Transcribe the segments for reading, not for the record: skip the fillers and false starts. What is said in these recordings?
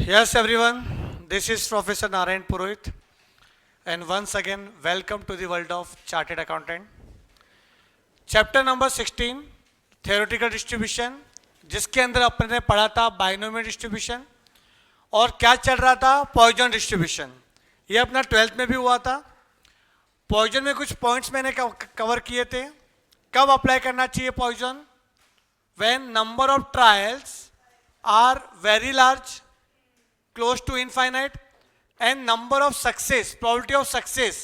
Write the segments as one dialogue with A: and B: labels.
A: Yes, everyone, this is Professor Narayan Purohit, and once again, welcome to the world of Chartered Accountant. Chapter number 16, Theoretical Distribution, जिसके अंदर अपन ने पढ़ा था binomial distribution और क्या चल रहा था पॉइजन डिस्ट्रीब्यूशन. ये अपना 12th में भी हुआ था. पॉइजन में कुछ पॉइंट्स मैंने कवर किए थे. कब अप्लाई करना चाहिए Poisson? When number of trials are very large, close to infinite, and number of success, probability of success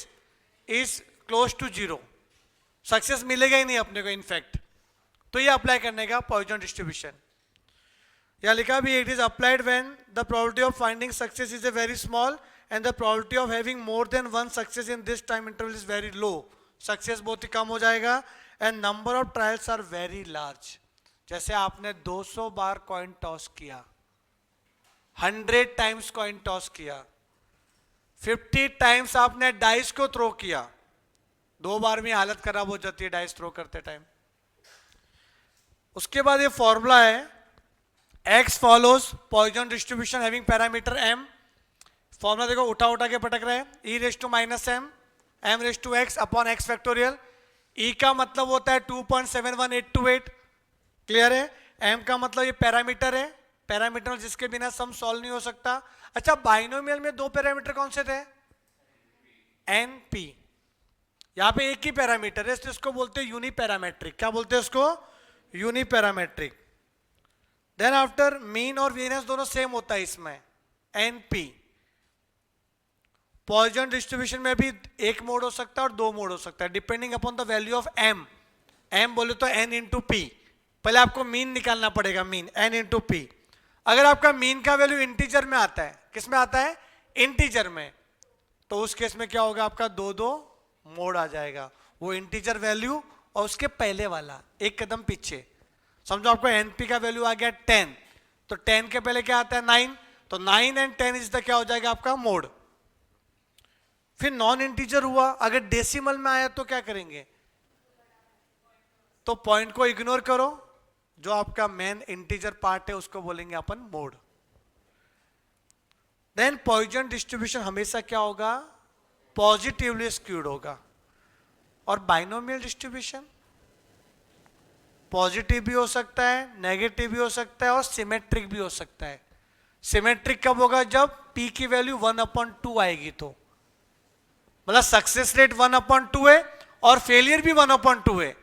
A: is close to zero. Success मिलेगा ही नहीं अपने को इनफैक्ट. तो ये अप्लाई करने का पॉइजन डिस्ट्रीब्यूशन. या लिखा भी it is applied when the probability of finding success is a very small and the probability of having more than one success in this time interval is very low. Success बहुत ही कम हो जाएगा and number of trials are very large. जैसे आपने 200 बार coin toss किया, 100 times coin toss किया, 50 times आपने डाइस को थ्रो किया. 2 बार में हालत खराब हो जाती है डाइस थ्रो करते टाइम. उसके बाद ये फॉर्मूला है x follows Poisson distribution having parameter m. Formula देखो, उठा उठा के पटक रहे हैं. e raise to minus m, m raise to x upon x factorial. e का मतलब होता है 2.71828. क्लियर है? m का मतलब ये पैरामीटर है, पैरामीटर जिसके बिना सम सॉल्व नहीं हो सकता. अच्छा, बाइनोमियल में 2 पैरामीटर कौन से थे? N P. यहां पे एक ही पैरामीटर है, तो इसको बोलते हैं यूनिपैरामेट्रिक. क्या बोलते हैं इसको? यूनिपैरामेट्रिक. देन आफ्टर मीन और वेरिएंस दोनों सेम होता है इसमें, एन पी. पॉइजन डिस्ट्रीब्यूशन में भी एक मोड हो सकता है और 2 मोड हो सकता है depending upon the value of M. M बोले तो एन इंटू पी. पहले आपको मीन निकालना पड़ेगा, मीन एन इंटू पी. अगर आपका मीन का वैल्यू इंटीजर में आता है, किस में आता है? इंटीजर में. तो उस केस में क्या होगा? आपका 2 मोड आ जाएगा. वो इंटीजर वैल्यू और उसके पहले वाला एक कदम पीछे. समझो आपको एनपी का वैल्यू आ गया 10, तो 10 के पहले क्या आता है? 9. तो 9 एंड 10 इज द क्या हो जाएगा आपका? मोड. फिर नॉन इंटीजर हुआ, अगर डेसिमल में आया तो क्या करेंगे? तो पॉइंट को इग्नोर करो, जो आपका मेन इंटीजर पार्ट है उसको बोलेंगे अपन मोड. देन पॉइजन डिस्ट्रीब्यूशन हमेशा क्या होगा? पॉजिटिवली स्क्यूड होगा. और बाइनोमियल डिस्ट्रीब्यूशन पॉजिटिव भी हो सकता है, नेगेटिव भी हो सकता है और सिमेट्रिक भी हो सकता है. सिमेट्रिक कब होगा? जब p की वैल्यू 1/2 आएगी. तो मतलब सक्सेस रेट 1/2 है और फेलियर भी 1/2 है.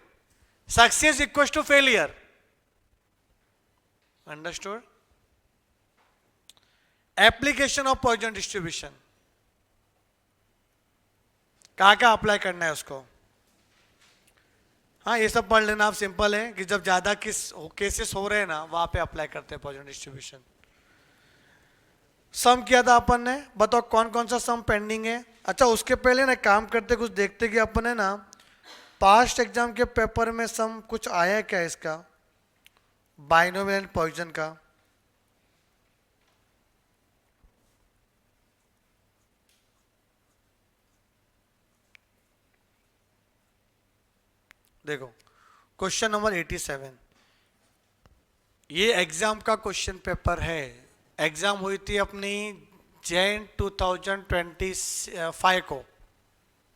A: Success equal to failure. Understood? Application of Poisson distribution कहां कहां अप्लाई करना है उसको? हाँ, ये सब पढ़ लेना आप. सिंपल है कि जब ज्यादा केसेस हो रहे हैं ना, वहां पे अप्लाई करते हैं पॉइजन डिस्ट्रीब्यूशन. सम किया था अपन ने, बताओ कौन कौन सा सम पेंडिंग है. अच्छा, उसके पहले ना काम करते कुछ देखते कि अपन है ना पास्ट एग्जाम के पेपर में सम कुछ आया क्या इसका, बाइनोमियल एंड पॉइजन का. देखो, क्वेश्चन नंबर 87 ये एग्जाम का क्वेश्चन पेपर है. एग्जाम हुई थी अपनी जैन 2025 को.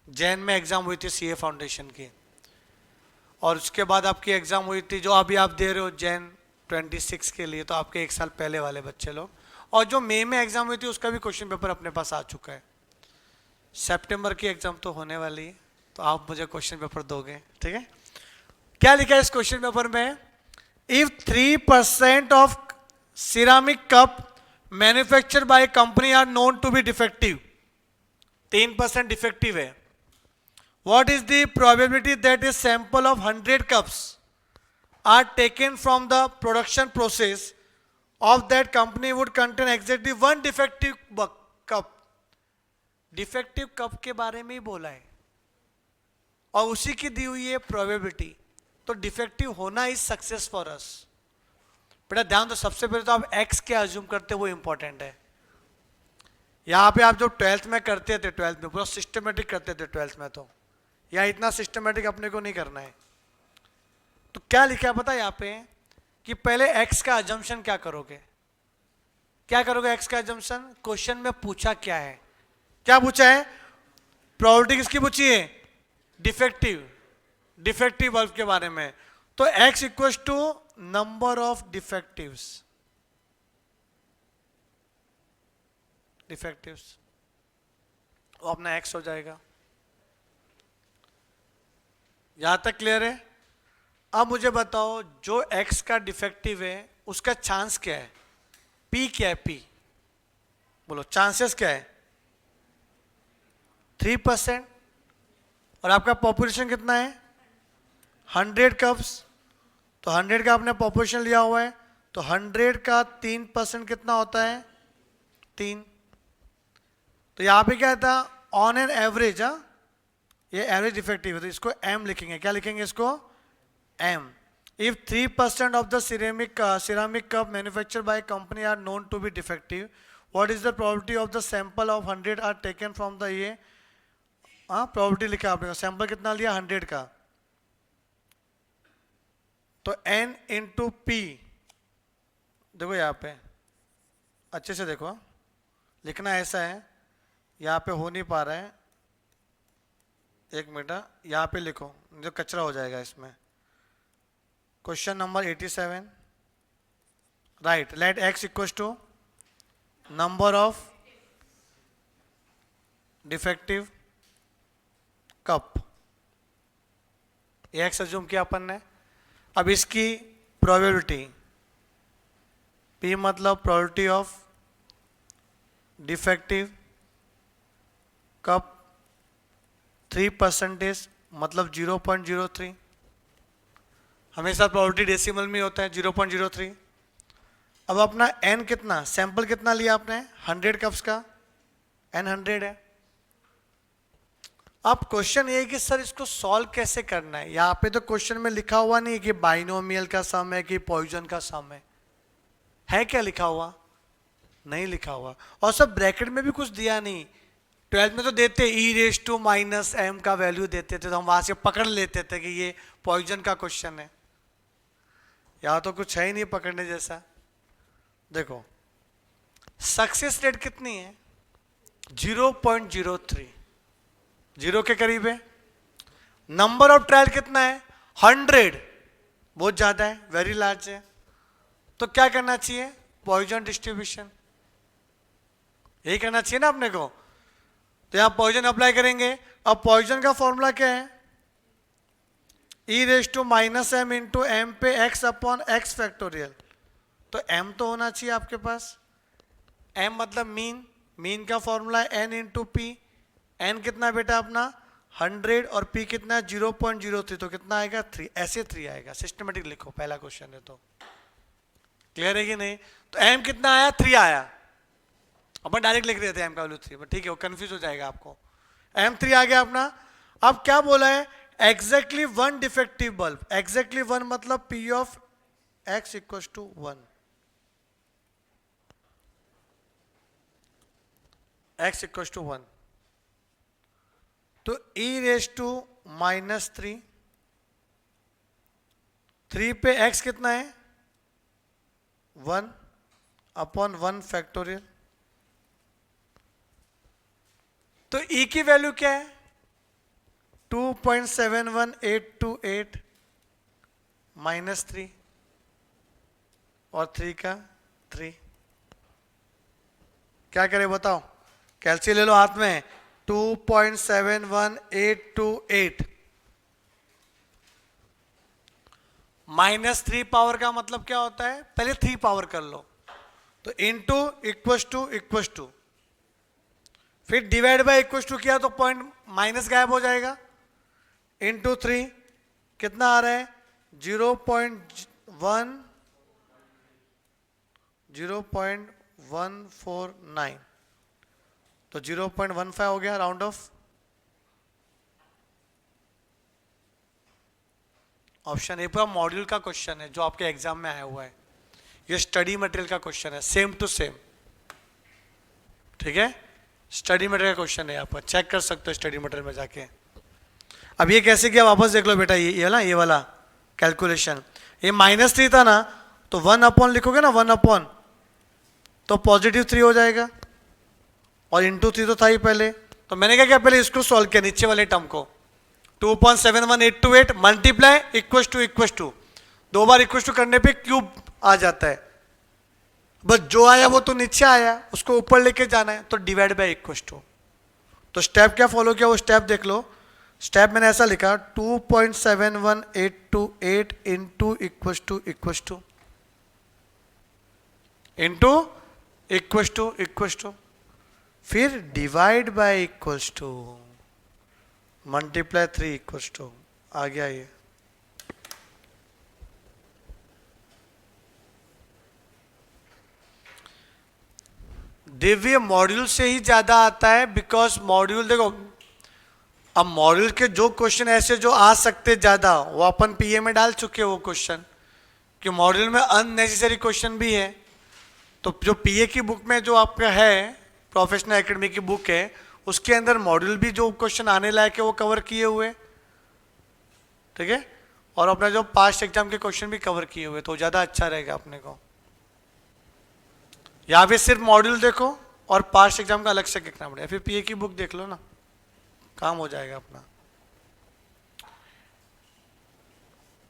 A: जैन में एग्जाम हुई थी सीए फाउंडेशन की. और उसके बाद आपकी एग्जाम हुई थी जो अभी आप दे रहे हो जैन 26 के लिए, तो आपके 1 साल पहले वाले बच्चे लोग. और जो मई में एग्जाम हुई थी उसका भी क्वेश्चन पेपर अपने पास आ चुका है. सितंबर की एग्जाम तो होने वाली है, तो आप मुझे क्वेश्चन पेपर दोगे. ठीक है? क्या लिखा है इस क्वेश्चन पेपर में? If 3% of ceramic cup manufacture by company are known to be defective. 3% defective है. What is the probability that a sample of 100 cups are taken from the production process of that company would contain exactly 1 defective cup? Defective cup के बारे में ही बोला है और उसी की दी हुई है probability. तो defective होना is success for us. बेटा ध्यान दो, सबसे पहले तो आप x क्या assume करते हैं वो important है. यहाँ पे आप जो 12th में करते थे, 12th में पूरा systematic करते थे 12th में, तो या इतना सिस्टमेटिक अपने को नहीं करना है. तो क्या लिखा है पता है यहाँ पे कि पहले x का अजम्पशन क्या करोगे? क्या करोगे एक्स का एजम्पशन? क्वेश्चन में पूछा क्या है, क्या पूछा है? प्रोबेबिलिटी किसकी पूछी है? डिफेक्टिव, डिफेक्टिव बल्ब के बारे में। तो x equal to number of defectives, defectives वो अपना x हो जाएगा। यहां तक क्लियर है? अब मुझे बताओ जो x का डिफेक्टिव है उसका चांस क्या है? p क्या है? p बोलो, चांसेस क्या है? 3%। और आपका पॉपुलेशन कितना है? 100 कप्स। तो 100 का आपने पॉपुलेशन लिया हुआ है, तो 100 का 3% कितना होता है? 3। तो यहां पे क्या था? ऑन एन एवरेज, ये एवरेज डिफेक्टिव है, तो इसको m लिखेंगे। क्या लिखेंगे इसको? m। If 3% of the ceramic cup manufactured by a company are known to be defective, what is the probability of the sample of 100 are taken from the ये probability लिखा आपने, सैंपल कितना लिया? 100 का। तो n इंटू पी, देखो यहाँ पे अच्छे से देखो, लिखना ऐसा है, यहाँ पे हो नहीं पा रहा है, एक मिनट, यहाँ पे लिखो, जो कचरा हो जाएगा इसमें। Question number 87, right, let x equal to number of defective cup, x assume किया अपन ने। अब इसकी प्रोबेबिलिटी, p मतलब प्रोबेबिलिटी ऑफ डिफेक्टिव कप, 3% मतलब 0.03। हमेशा प्रोबेबिलिटी डेसिमल में होता है, 0.03। अब अपना n कितना, सैंपल कितना लिया आपने? 100 कप्स का, n 100 है। अब क्वेश्चन ये है कि सर इसको सॉल्व कैसे करना है। यहाँ पे तो क्वेश्चन में लिखा हुआ नहीं है कि बाइनोमियल का सम है कि पॉइजन का सम है क्या लिखा हुआ? नहीं लिखा हुआ। और सब ब्रैकेट में भी कुछ दिया नहीं। 12th में तो देते e⁻m का वैल्यू देते थे, तो हम वहां से पकड़ लेते थे कि ये पॉइजन का क्वेश्चन है। यहाँ तो कुछ है ही नहीं पकड़ने जैसा। देखो सक्सेस रेट कितनी है? 0.03, 0 के करीब है। नंबर ऑफ ट्रायल कितना है? 100, बहुत ज्यादा है, वेरी लार्ज है। तो क्या करना चाहिए? पॉइजन डिस्ट्रीब्यूशन, यही करना चाहिए ना अपने को। तो यहां पॉइजन अप्लाई करेंगे। अब पॉइजन का फॉर्मूला क्या है? e⁻m इंटू एम पे x अपॉन x फैक्टोरियल। तो m तो होना चाहिए आपके पास, m मतलब मीन, मीन का फॉर्मूला है n इंटू पी। n कितना बेटा अपना? 100 और p कितना? 0.03, तो कितना आएगा? 3। ऐसे 3 आएगा, सिस्टमेटिक लिखो, पहला क्वेश्चन है तो। क्लियर है कि नहीं? तो m कितना आया? 3 आया। अपन डायरेक्ट लिख रहे थे m का वैल्यू 3, ठीक है, वो कंफ्यूज हो जाएगा आपको। m 3 आ गया अपना। अब क्या बोला है? एग्जैक्टली 1 डिफेक्टिव बल्ब, एग्जैक्टली 1 मतलब p of x equal to 1, x equal to 1। तो e⁻³ 3 पे x कितना है? 1 अपॉन 1 फैक्टोरियल। तो e की वैल्यू क्या है? 2.71828 -3 और 3 का 3। क्या करें बताओ? कैलसी ले लो हाथ में। 2.71828 -3 पावर का मतलब क्या होता है? पहले 3 पावर कर लो, तो इंटू इक्वस टू, फिर डिवाइड बाय इक्वस टू किया तो पॉइंट माइनस गायब हो जाएगा। इंटू 3 कितना आ रहा है? 0.149, तो 0.15 हो गया, राउंड ऑफ। ऑप्शन ए पूरा मॉड्यूल का क्वेश्चन है जो आपके एग्जाम में आया हुआ है। ये स्टडी मटेरियल का क्वेश्चन है, सेम टू सेम, ठीक है। स्टडी मटेरियल का क्वेश्चन है, आप चेक कर सकते हो स्टडी मटेरियल में जाके। अब ये कैसे किया वापस देख लो बेटा, ये वाला कैलकुलेशन। ये -3 था ना, तो 1 अपॉन लिखोगे ना, 1 अपॉन, तो पॉजिटिव 3 हो जाएगा, और इंटू 3 तो था ही पहले, तो मैंने क्या किया, पहले इसको सॉल्व किया नीचे वाले टर्म को, 2.71828 मल्टीप्लाई इक्वल टू 2 बार इक्वल टू करने पे क्यूब आ जाता है, बस जो आया वो तो नीचे आया, उसको ऊपर लेके जाना है, तो डिवाइड बाय इक्वल टू। तो स्टेप क्या फॉलो किया, वो स्टेप देख लो। स्टेप मैंने ऐसा लिखा 2.71828 into equal to into equal to, फिर divide by equals to, multiply 3 equals to, आ गया ये। दिव्य मॉड्यूल से ही ज्यादा आता है, बिकॉज मॉड्यूल देखो, अब मॉड्यूल के जो क्वेश्चन ऐसे जो आ सकते ज्यादा, वो अपन पीए में डाल चुके हैं वो क्वेश्चन, कि मॉड्यूल में अननेसेसरी क्वेश्चन भी है। तो जो पीए की बुक में जो आपका है, प्रोफेशनल एकेडमी की बुक है, उसके अंदर मॉड्यूल भी जो क्वेश्चन आने लायक है वो कवर किए हुए, ठीक है, और अपना जो पास्ट एग्जाम के क्वेश्चन भी कवर किए हुए, तो ज्यादा अच्छा रहेगा अपने को। या फिर सिर्फ मॉड्यूल देखो और पास्ट एग्जाम का अलग से देखना पड़ेगा, फिर पीए की बुक देख लो ना, काम हो जाएगा अपना।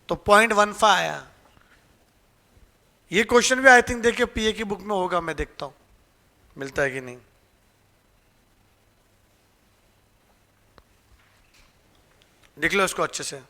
A: तो 0.15 आया, ये क्वेश्चन भी आई थिंक देखिए पीए की बुक में होगा, मैं देखता हूं मिलता है कि नहीं। देख लो इसको अच्छे से।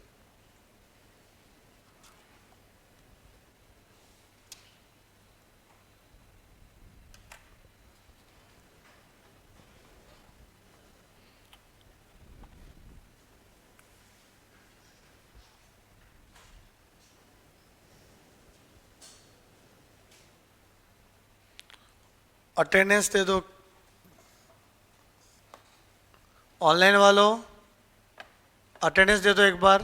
A: अटेंडेंस दे दो ऑनलाइन वालों, अटेंडेंस दे दो एक बार,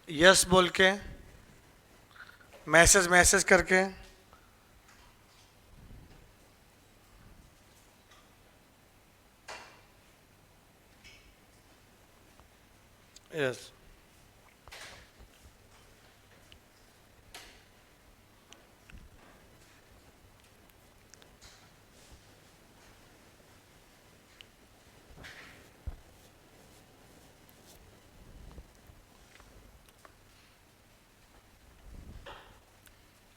A: यस बोल के, मैसेज करके। यस,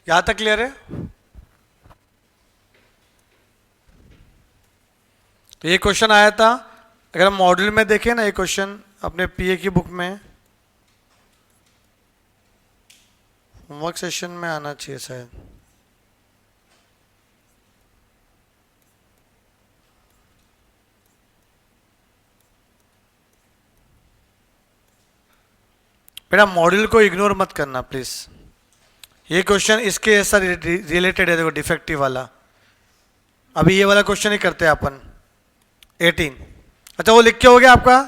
A: यहां तक क्लियर है। तो ये क्वेश्चन आया था, अगर हम मॉड्यूल में देखें ना, ये क्वेश्चन अपने पीए की बुक में होमवर्क सेशन में आना चाहिए शायद। बेटा मॉड्यूल को इग्नोर मत करना प्लीज, ये क्वेश्चन इसके ऐसा रिलेटेड है, देखो डिफेक्टिव वाला। अभी ये वाला क्वेश्चन ही करते हैं अपन 18। अच्छा वो लिख के हो गया आपका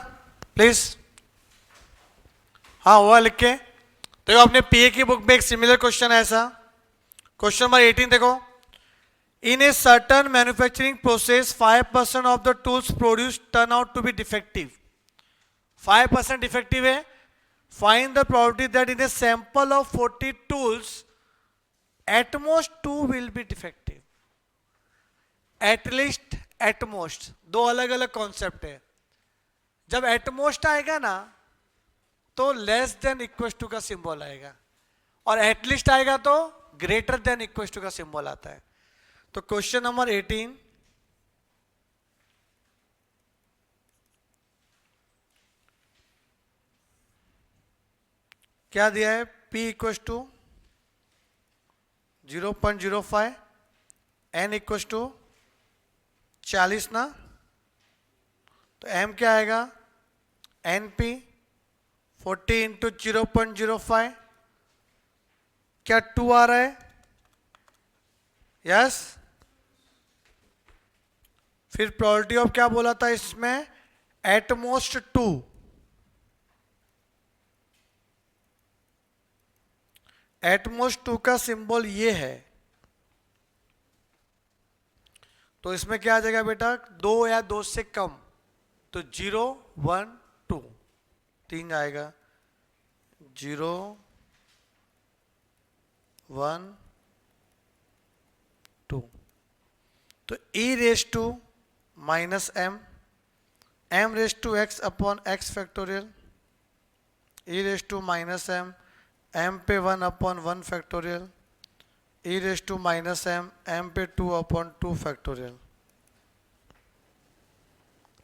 A: प्लीज, हाँ हुआ लिख के। देखो अपने पीए की बुक में एक सिमिलर क्वेश्चन है ऐसा, क्वेश्चन नंबर 18 देखो, in a certain manufacturing process 5% of the tools produce turn out to be defective, 5% defective है, find the probability that in a sample of 40 tools at most 2 will be defective, at least at most, दो अलग अलग concept है। जब at most आएगा ना तो less than equal to का सिंबल आएगा, और एट लीस्ट आएगा तो ग्रेटर देन इक्वल टू का सिंबल आता है। तो क्वेश्चन नंबर 18, क्या दिया है, P equal to 0.05, n equal to 40 ना, तो m क्या आएगा, np 40 इंटू 0.05, क्या 2 आ रहा है, यस। फिर प्रोबेबिलिटी ऑफ क्या बोला था इसमें, एटमोस्ट 2, एटमोस्ट 2 का सिंबल ये है, तो इसमें क्या आ जाएगा बेटा, 2 या 2 से कम, तो 0 1 2 3 आएगा, 0 1 2, तो e raise to minus m raise to x upon x factorial, e raise to minus m पे 1 upon 1 factorial, e raise to minus m पे 2 अपॉन 2 फैक्टोरियल।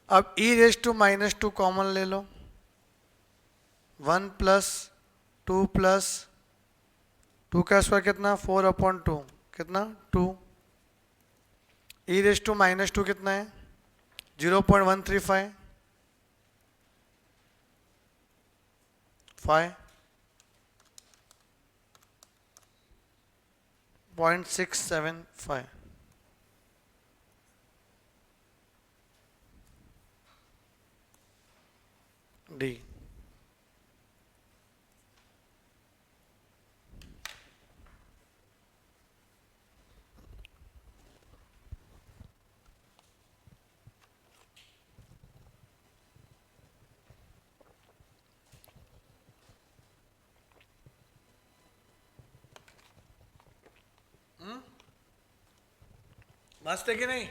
A: अब e raise to minus 2 common ले लो, 1 प्लस 2 प्लस 2 का square कितना 4 upon 2 कितना 2, e raise to minus 2 कितना है 0.135 0.675 डी। मस्त है कि नहीं?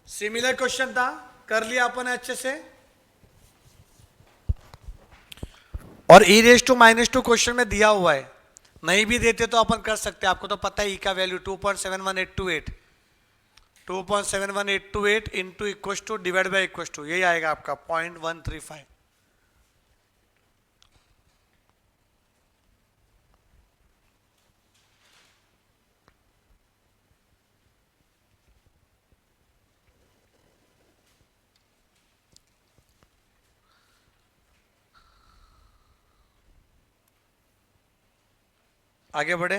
A: सिमिलर क्वेश्चन था, कर लिया अपन अच्छे से। और e raise to minus 2 question में दिया हुआ है, नहीं भी देते तो अपन कर सकते हैं। आपको तो पता है e का value 2.71828, 2.71828 into equal to divide by equal to, यही आएगा आपका 0.135। आगे बढ़े।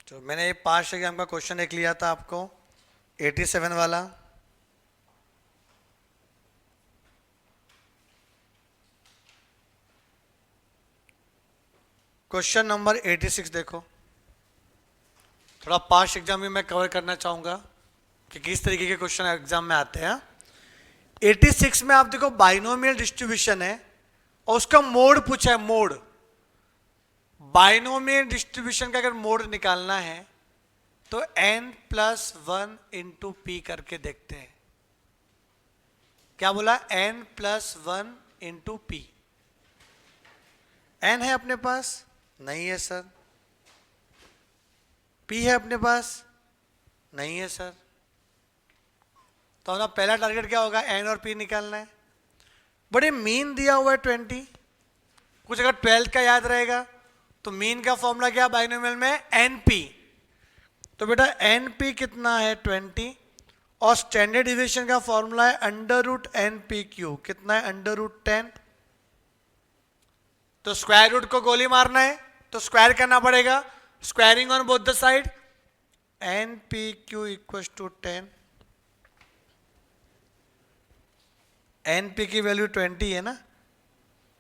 A: तो मैंने ये 5 एग्जाम का क्वेश्चन एक लिया था आपको 87 वाला। क्वेश्चन नंबर 86 देखो, थोड़ा 5 एग्जाम भी मैं कवर करना चाहूंगा कि किस तरीके के क्वेश्चन एग्जाम में आते हैं। 86 में आप देखो बाइनोमियल डिस्ट्रीब्यूशन है और उसका मोड पूछा है, मोड। बाइनोमियल डिस्ट्रीब्यूशन का अगर मोड निकालना है तो n+1 इंटू पी करके देखते हैं। क्या बोला? n+1 into P. n है अपने पास? नहीं है सर। p है अपने पास? नहीं है सर। तो हमारा पहला टारगेट क्या होगा? n और p निकालना है। बड़े मीन दिया हुआ है 20, कुछ अगर 12 का याद रहेगा तो मीन का फॉर्मूला क्या बाइनोमियल में? np। तो बेटा np कितना है 20, और स्टैंडर्ड डिविएशन का फॉर्मूला है √npq, कितना है √10। तो स्क्वायर रूट को गोली मारना है तो स्क्वायर करना पड़ेगा, squaring on both the side, npq equal to 10। np की वैल्यू 20 है ना,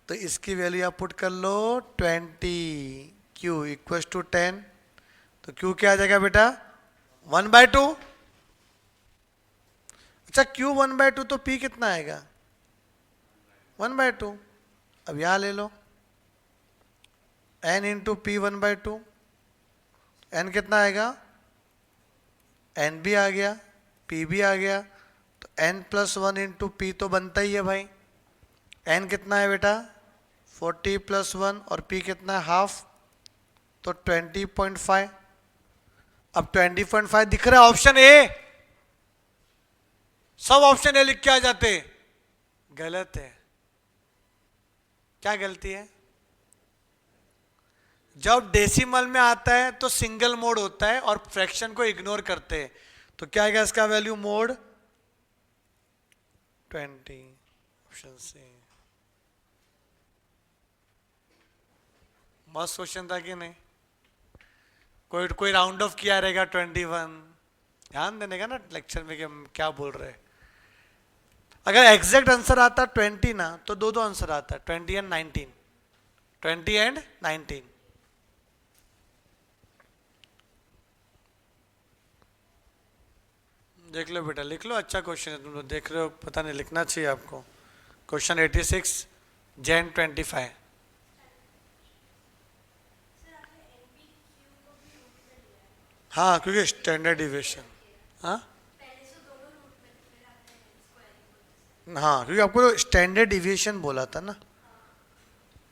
A: तो इसकी वैल्यू आप पुट कर लो 20, q इक्वल टू 10। तो q क्या आ जाएगा बेटा? 1/2। अच्छा q 1/2 तो p कितना आएगा? 1/2। अब यहां ले लो n इंटू पी 1/2, n कितना आएगा? n भी आ गया, p भी आ गया, तो n+1 इंटू पी तो बनता ही है भाई। n कितना है बेटा? 40 + 1, और p कितना है? हाफ, तो 20.5। अब 20.5 दिख रहा है ऑप्शन ए। सब ऑप्शन ए लिख के आ जाते, गलत है। क्या गलती है? जब डेसिमल में आता है तो सिंगल मोड होता है और फ्रैक्शन को इग्नोर करते हैं। तो क्या आएगा इसका वैल्यू? Mode 20, option C. मस्त क्वेश्चन था कि नहीं? कोई राउंड ऑफ किया रहेगा 21, ध्यान देने का ना लेक्चर में कि हम क्या बोल रहे हैं। अगर एग्जैक्ट आंसर आता 20 ना, तो दो आंसर आता 20 एंड 19, 20 एंड 19। देख लो बेटा, लिख लो, अच्छा क्वेश्चन है, तुम लोग देख रहे हो, पता नहीं लिखना चाहिए आपको। Question 86 Jan 25। हाँ, क्योंकि स्टैंडर्ड डिविएशन। हाँ हाँ, क्योंकि आपको स्टैंडर्ड डिविएशन बोला था ना,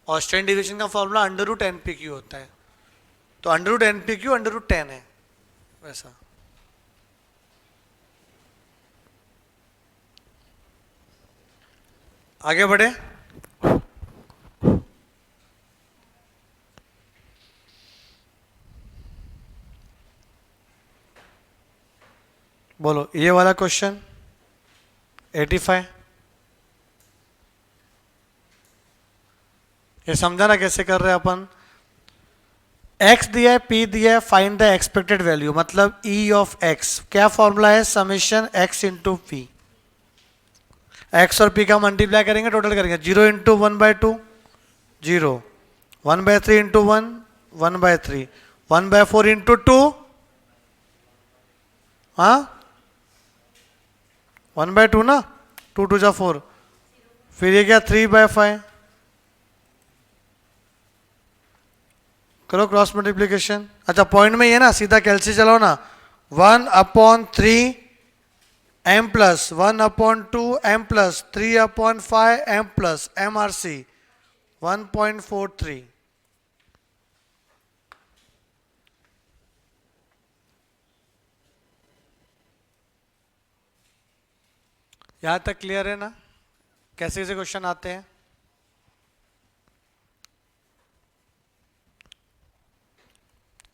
A: और स्टैंडर्ड डिविएशन का formula under root N P Q होता है, तो under root N P Q under root 10 है वैसा। आगे बढ़े। बोलो ये वाला क्वेश्चन 85, ये समझाना कैसे कर रहे हैं अपन। x दिया है, p दिया है, फाइंड द एक्सपेक्टेड वैल्यू, मतलब e ऑफ x। क्या फॉर्मूला है, summation x into P. x और p का मल्टीप्लाई करेंगे, टोटल करेंगे, 0 इंटू 1/2 0, 1/3 इंटू 1 1/3, 1/4 इंटू 2, हाँ 1/2 ना, 2 2 जा 4, फिर ये क्या 3/5, करो क्रॉस मल्टीप्लीकेशन। अच्छा पॉइंट में ये ना, सीधा कैलसी चलाओ ना, 1/3 m plus 1/2 m plus 3/5 m plus MRC 1.43। यहां तक क्लियर है ना, कैसे कैसे क्वेश्चन आते हैं।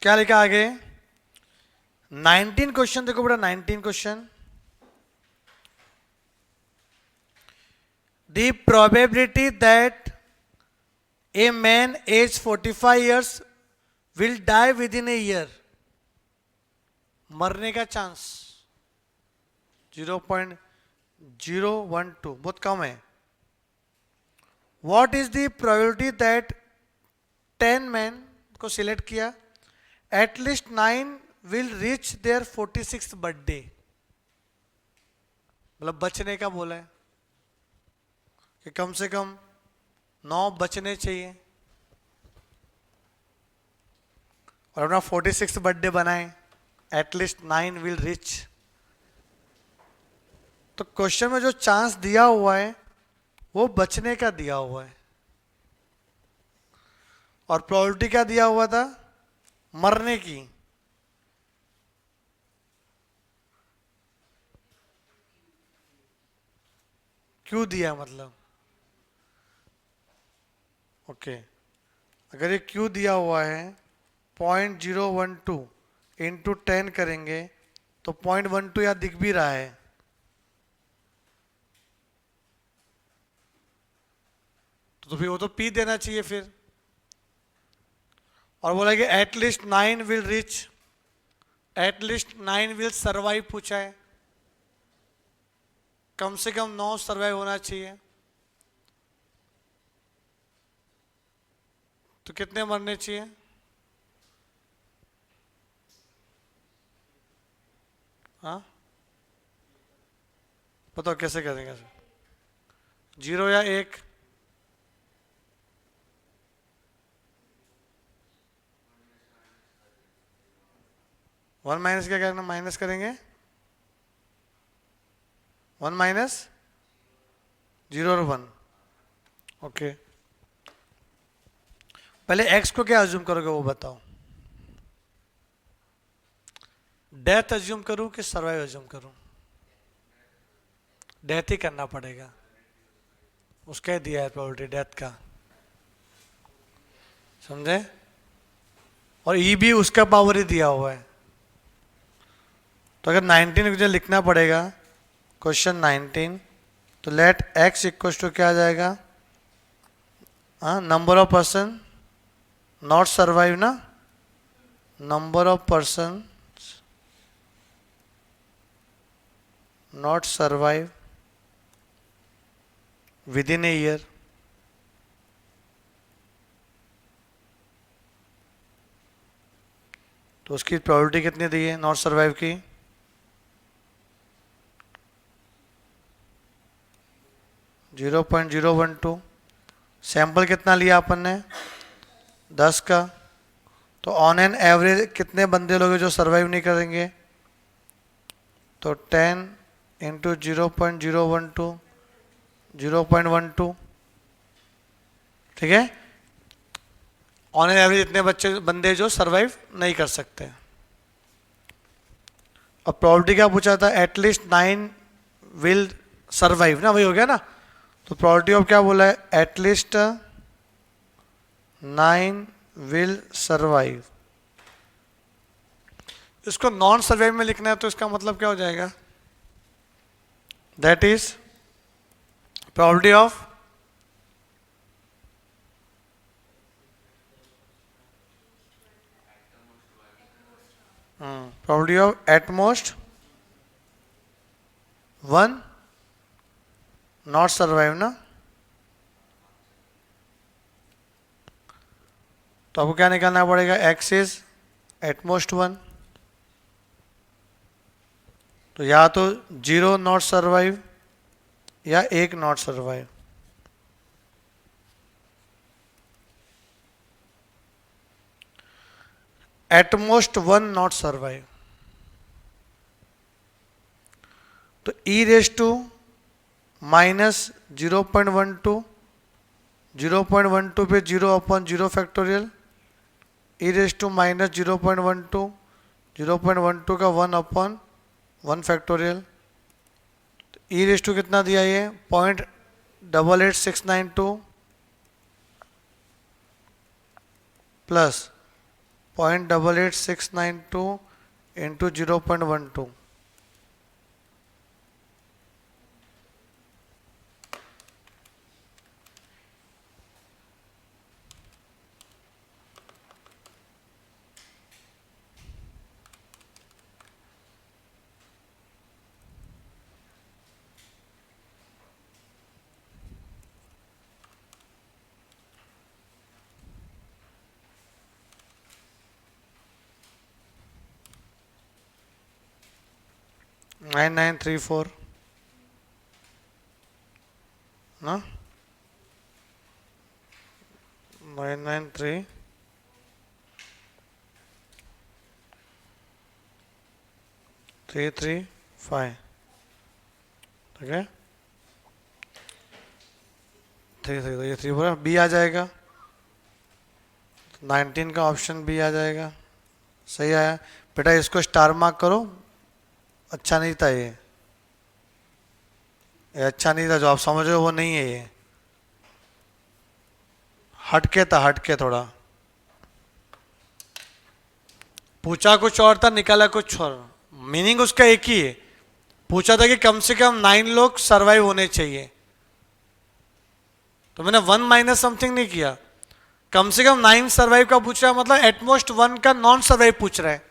A: क्या लिखा आगे, 19 क्वेश्चन देखो बेटा, 19 question. The probability that a man aged 45 years will die within a year, मरने का चांस 0.012, बहुत कम है। What is the probability that 10 men को सिलेक्ट किया, at least 9 will reach their 46th birthday, मतलब बचने का बोला है कि कम से कम 9 बचने चाहिए, और अपना 46th बर्थडे बनाए, एटलीस्ट 9 विल रिच। तो क्वेश्चन में जो चांस दिया हुआ है वो बचने का दिया हुआ है, और प्रोबेबिलिटी क्या दिया हुआ था, मरने की। क्यों दिया मतलब, ओके अगर ये क्यू दिया हुआ है 0.012 इंटू 10 करेंगे तो 0.12 यहाँ दिख भी रहा है, तो फिर वो तो पी देना चाहिए फिर। और बोला कि at least 9 will rich, at least 9 will survive पूछा है, कम से कम 9 सर्वाइव होना चाहिए, तो कितने मरने चाहिए, हाँ बताओ कैसे करेंगे, 0 या 1, वन माइनस क्या करना, माइनस करेंगे 1 माइनस 0 और 1, ओके। पहले x को क्या अज्यूम करोगे वो बताओ, डेथ अज्यूम करूं कि सर्वाइव अज्यूम करूं, डेथ ही करना पड़ेगा, उसका ही दिया है प्रोबेबिलिटी डेथ का, समझे, और ई भी उसका पावर ही दिया हुआ है। तो अगर 19 मुझे लिखना पड़ेगा क्वेश्चन 19, तो लेट x इक्वल टू क्या आ जाएगा, हाँ number of person not survive ना, number of person not survive within a year, तो उसकी प्रोबेबिलिटी कितनी दी है नॉट सर्वाइव की, 0.012। सैंपल कितना लिया अपन ने, 10 का, तो ऑन एन एवरेज कितने बंदे लोग हैं जो सर्वाइव नहीं करेंगे? तो 10 इंटू 0.012 0.12, ठीक है। ऑन एन एवरेज इतने बंदे जो सर्वाइव नहीं कर सकते। और प्रोबेबिलिटी क्या पूछा था? एटलीस्ट 9 विल सर्वाइव ना, वही हो गया ना। तो प्रोबेबिलिटी ऑफ क्या बोला है? At least 9 will survive. इसको नॉन सर्वाइव में लिखना है तो इसका मतलब क्या हो जाएगा? That is probability of probability of at most 1 not survive ना। तो आपको क्या निकालना पड़ेगा? X is at most 1। तो या तो 0 नॉट सर्वाइव या 1 not survive. At most 1 not survive. तो ई रेस टू माइनस 0.12, 0.12 पे 0/0 factorial, e raise to minus 0.12, 0.12 का 1/1 फैक्टोरियल। ई रेस टू कितना दिया ये? 0.88692 प्लस 0.88692 इंटू 0.12। नाइन 934 ना, 993 335, ठीक है। 3 ये 3 बोला, बी आ जाएगा। 19 का ऑप्शन बी आ जाएगा। सही आया बेटा, इसको स्टार मार्क करो। अच्छा नहीं था ये अच्छा नहीं था, जो आप समझ रहे हो वो नहीं है ये। हटके था, हटके थोड़ा। पूछा कुछ और था, निकाला कुछ और। मीनिंग उसका एक ही है। पूछा था कि कम से कम 9 लोग सरवाइव होने चाहिए, तो मैंने 1 माइनस समथिंग नहीं किया। कम से कम 9 सर्वाइव का पूछ रहा है, मतलब एटमोस्ट 1 का नॉन सर्वाइव पूछ रहा है।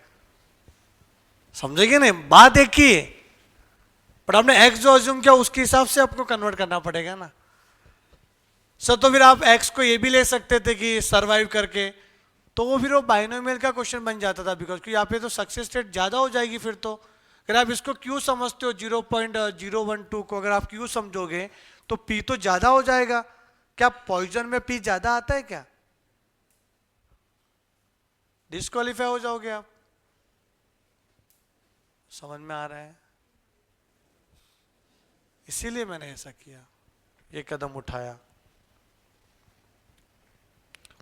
A: समझेगी नहीं? बात एक ही है, पर आपने एक्स जो अज्यूम किया उसके हिसाब से आपको कन्वर्ट करना पड़ेगा ना सर। तो फिर आप एक्स को ये भी ले सकते थे कि सर्वाइव करके, तो वो फिर वो बाइनोमियल का क्वेश्चन बन जाता था, बिकॉज कि यहाँ पे तो सक्सेस रेट ज्यादा हो जाएगी। फिर तो अगर आप इसको क्यू समझते हो 0.012 को अगर आप क्यू समझोगे तो पी तो ज्यादा हो जाएगा। क्या पॉइजन में पी ज्यादा आता है क्या? डिस्क्वालीफाई हो जाओगे आप। समझ में आ रहा है? इसीलिए मैंने ऐसा किया, ये कदम उठाया।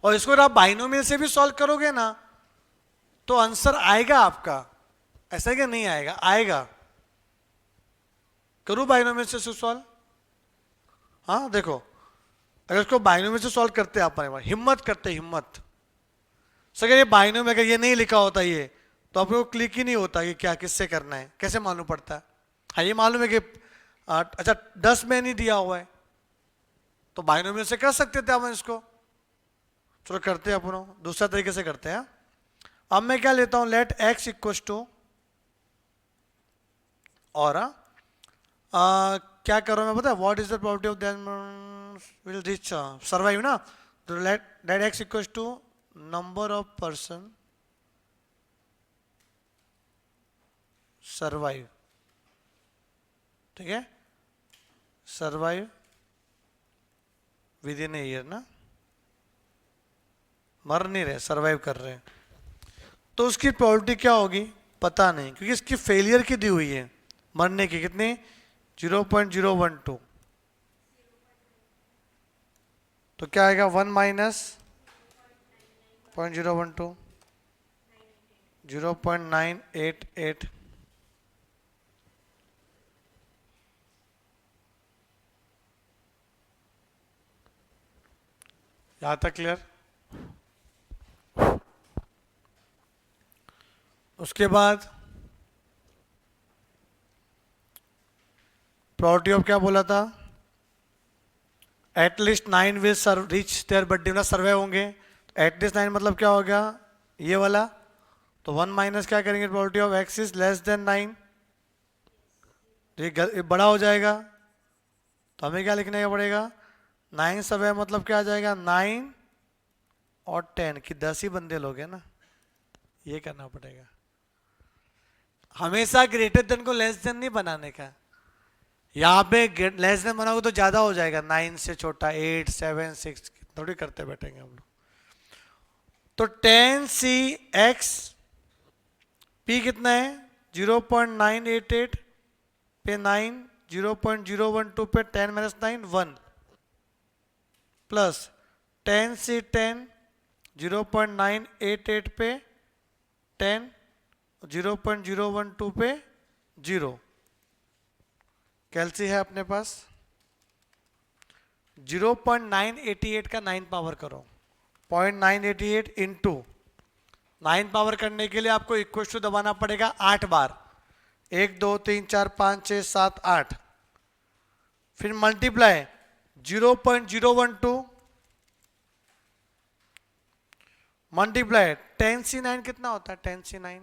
A: और इसको आप बाइनोमियल से भी सॉल्व करोगे ना तो आंसर आएगा आपका। ऐसा कि नहीं आएगा? आएगा। करूं बाइनोमियल से सॉल्व? हाँ देखो, अगर इसको बाइनोमियल से सॉल्व करते हैं आप, हिम्मत करते, हिम्मत सर। अगर ये बाइनोमियल अगर ये नहीं लिखा होता ये, तो आपको क्लिक ही नहीं होता कि क्या किससे करना है, कैसे मालूम पड़ता है? हाँ ये मालूम है कि अच्छा 10 में नहीं दिया हुआ है, तो बाइनोमियल से कर सकते थे हम इसको। चलो करते हैं अपन दूसरा तरीके से करते हैं। अब मैं क्या लेता हूं, लेट एक्स इक्वल टू, और क्या करो मैं पता है, what is the probability of them will reach survive ना। तो let X equal to number of person survive, ठीक है, survive within a year ना, मर नहीं रहे, सर्वाइव कर रहे हैं। तो उसकी प्रोबेबिलिटी क्या होगी पता नहीं, क्योंकि इसकी फेलियर की दी हुई है, मरने की कितनी 0.012, तो क्या आएगा 1 माइनस 0.012 0.988। यहां तक क्लियर? उसके बाद प्रोबेबिलिटी ऑफ क्या बोला था, at least 9 will reach their birthday, मतलब सर्वे होंगे। एटलीस्ट 9 मतलब क्या हो गया ये वाला, तो 1 माइनस क्या करेंगे probability of x is less than 9, तो ये बड़ा हो जाएगा, तो हमें क्या लिखने का पड़ेगा 9 सर्वे मतलब क्या आ जाएगा 9 और 10 की 10 ही बंदे लोग हैं ना, ये करना पड़ेगा। हमेशा ग्रेटर देन को लेस देन नहीं बनाने का, यहाँ पे लेस देन बनाओगे तो ज्यादा हो जाएगा, 9 से छोटा 8 7 6 थोड़ी करते बैठेंगे हम लोग। तो 10cx p कितना है 0.988 पे 9 0.012 पे 10 माइनस 9 1 प्लस 10c10 0.988 पे 10 0.012 पे 0, कैलसी है अपने पास 0.988 का 9 पावर करो, 0.988 इंटू 9 पावर करने के लिए आपको इक्वल टू दबाना पड़ेगा 8 बार, 1 2 3 4 5 6 7 8, फिर मल्टीप्लाई 0.012 मल्टीप्लाई 10c9 कितना होता है 10c9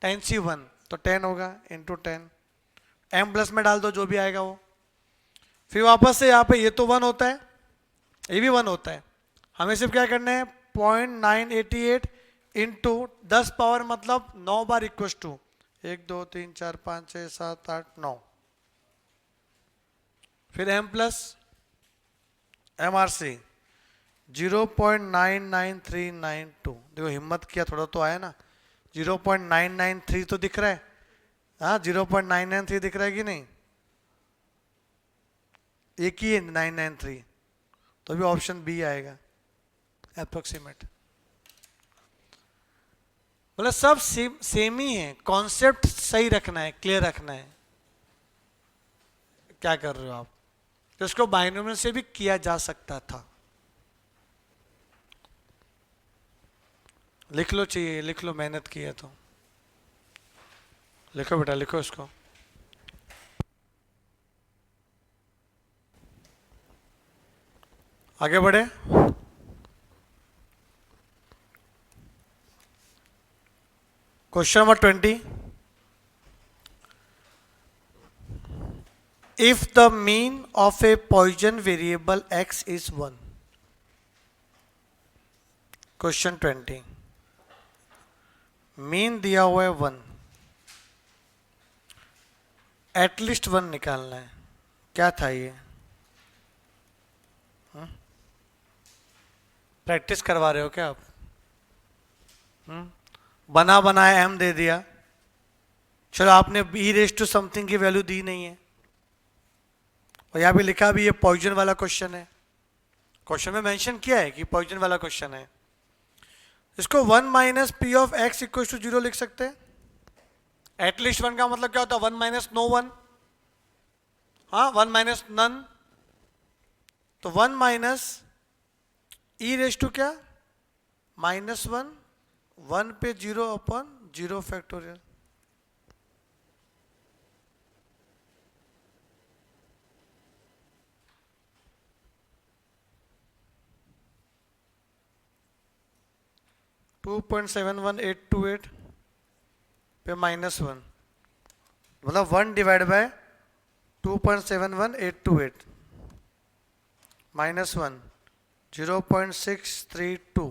A: 10c1 तो 10 होगा इंटू 10, m प्लस में डाल दो जो भी आएगा वो, फिर वापस से यहाँ पे ये तो 1 होता है ये भी 1 होता है, हमें सिर्फ क्या करना है 0.988 इंटू 10 पावर मतलब 9 बार इक्वल टू 1 2 3 4 5 6 7 8 9, फिर m प्लस MRC 0.99392, देखो हिम्मत किया थोड़ा तो आया ना, 0.993 तो दिख रहा है, हाँ 0.993 दिख रहा है कि नहीं, एक ही है 993, तो भी ऑप्शन बी आएगा अप्रोक्सीमेट। मतलब सब सेम ही है, कॉन्सेप्ट सही रखना है, क्लियर रखना है क्या कर रहे हो आप, तो इसको बाइनोमियल से भी किया जा सकता था। लिख लो, चाहिए लिख लो, मेहनत की है तो लिखो बेटा, लिखो इसको। आगे बढ़े, question number 20, if the mean of a Poisson variable x is 1, question 20 mean दिया हुआ है 1, एटलीस्ट 1 निकालना है, क्या था ये, प्रैक्टिस करवा रहे हो क्या आप? बना बनाया m दे दिया, चलो आपने e रेज टू समथिंग की वैल्यू दी नहीं है, और यहां भी लिखा भी ये पॉइजन वाला क्वेश्चन है, क्वेश्चन में मेंशन किया है कि पॉइजन वाला क्वेश्चन है, इसको 1 minus P of X equal to 0 लिख सकते हैं। एटलीस्ट 1 का मतलब क्या होता है 1 माइनस नो 1, हाँ 1 माइनस नन, तो 1 माइनस ई रेज टू क्या -1 1 पे 0 अपॉन 0 फैक्टोरियल, (2.71828) पे -1 मतलब 1 डिवाइड बाय 2.71828 -1 0.632,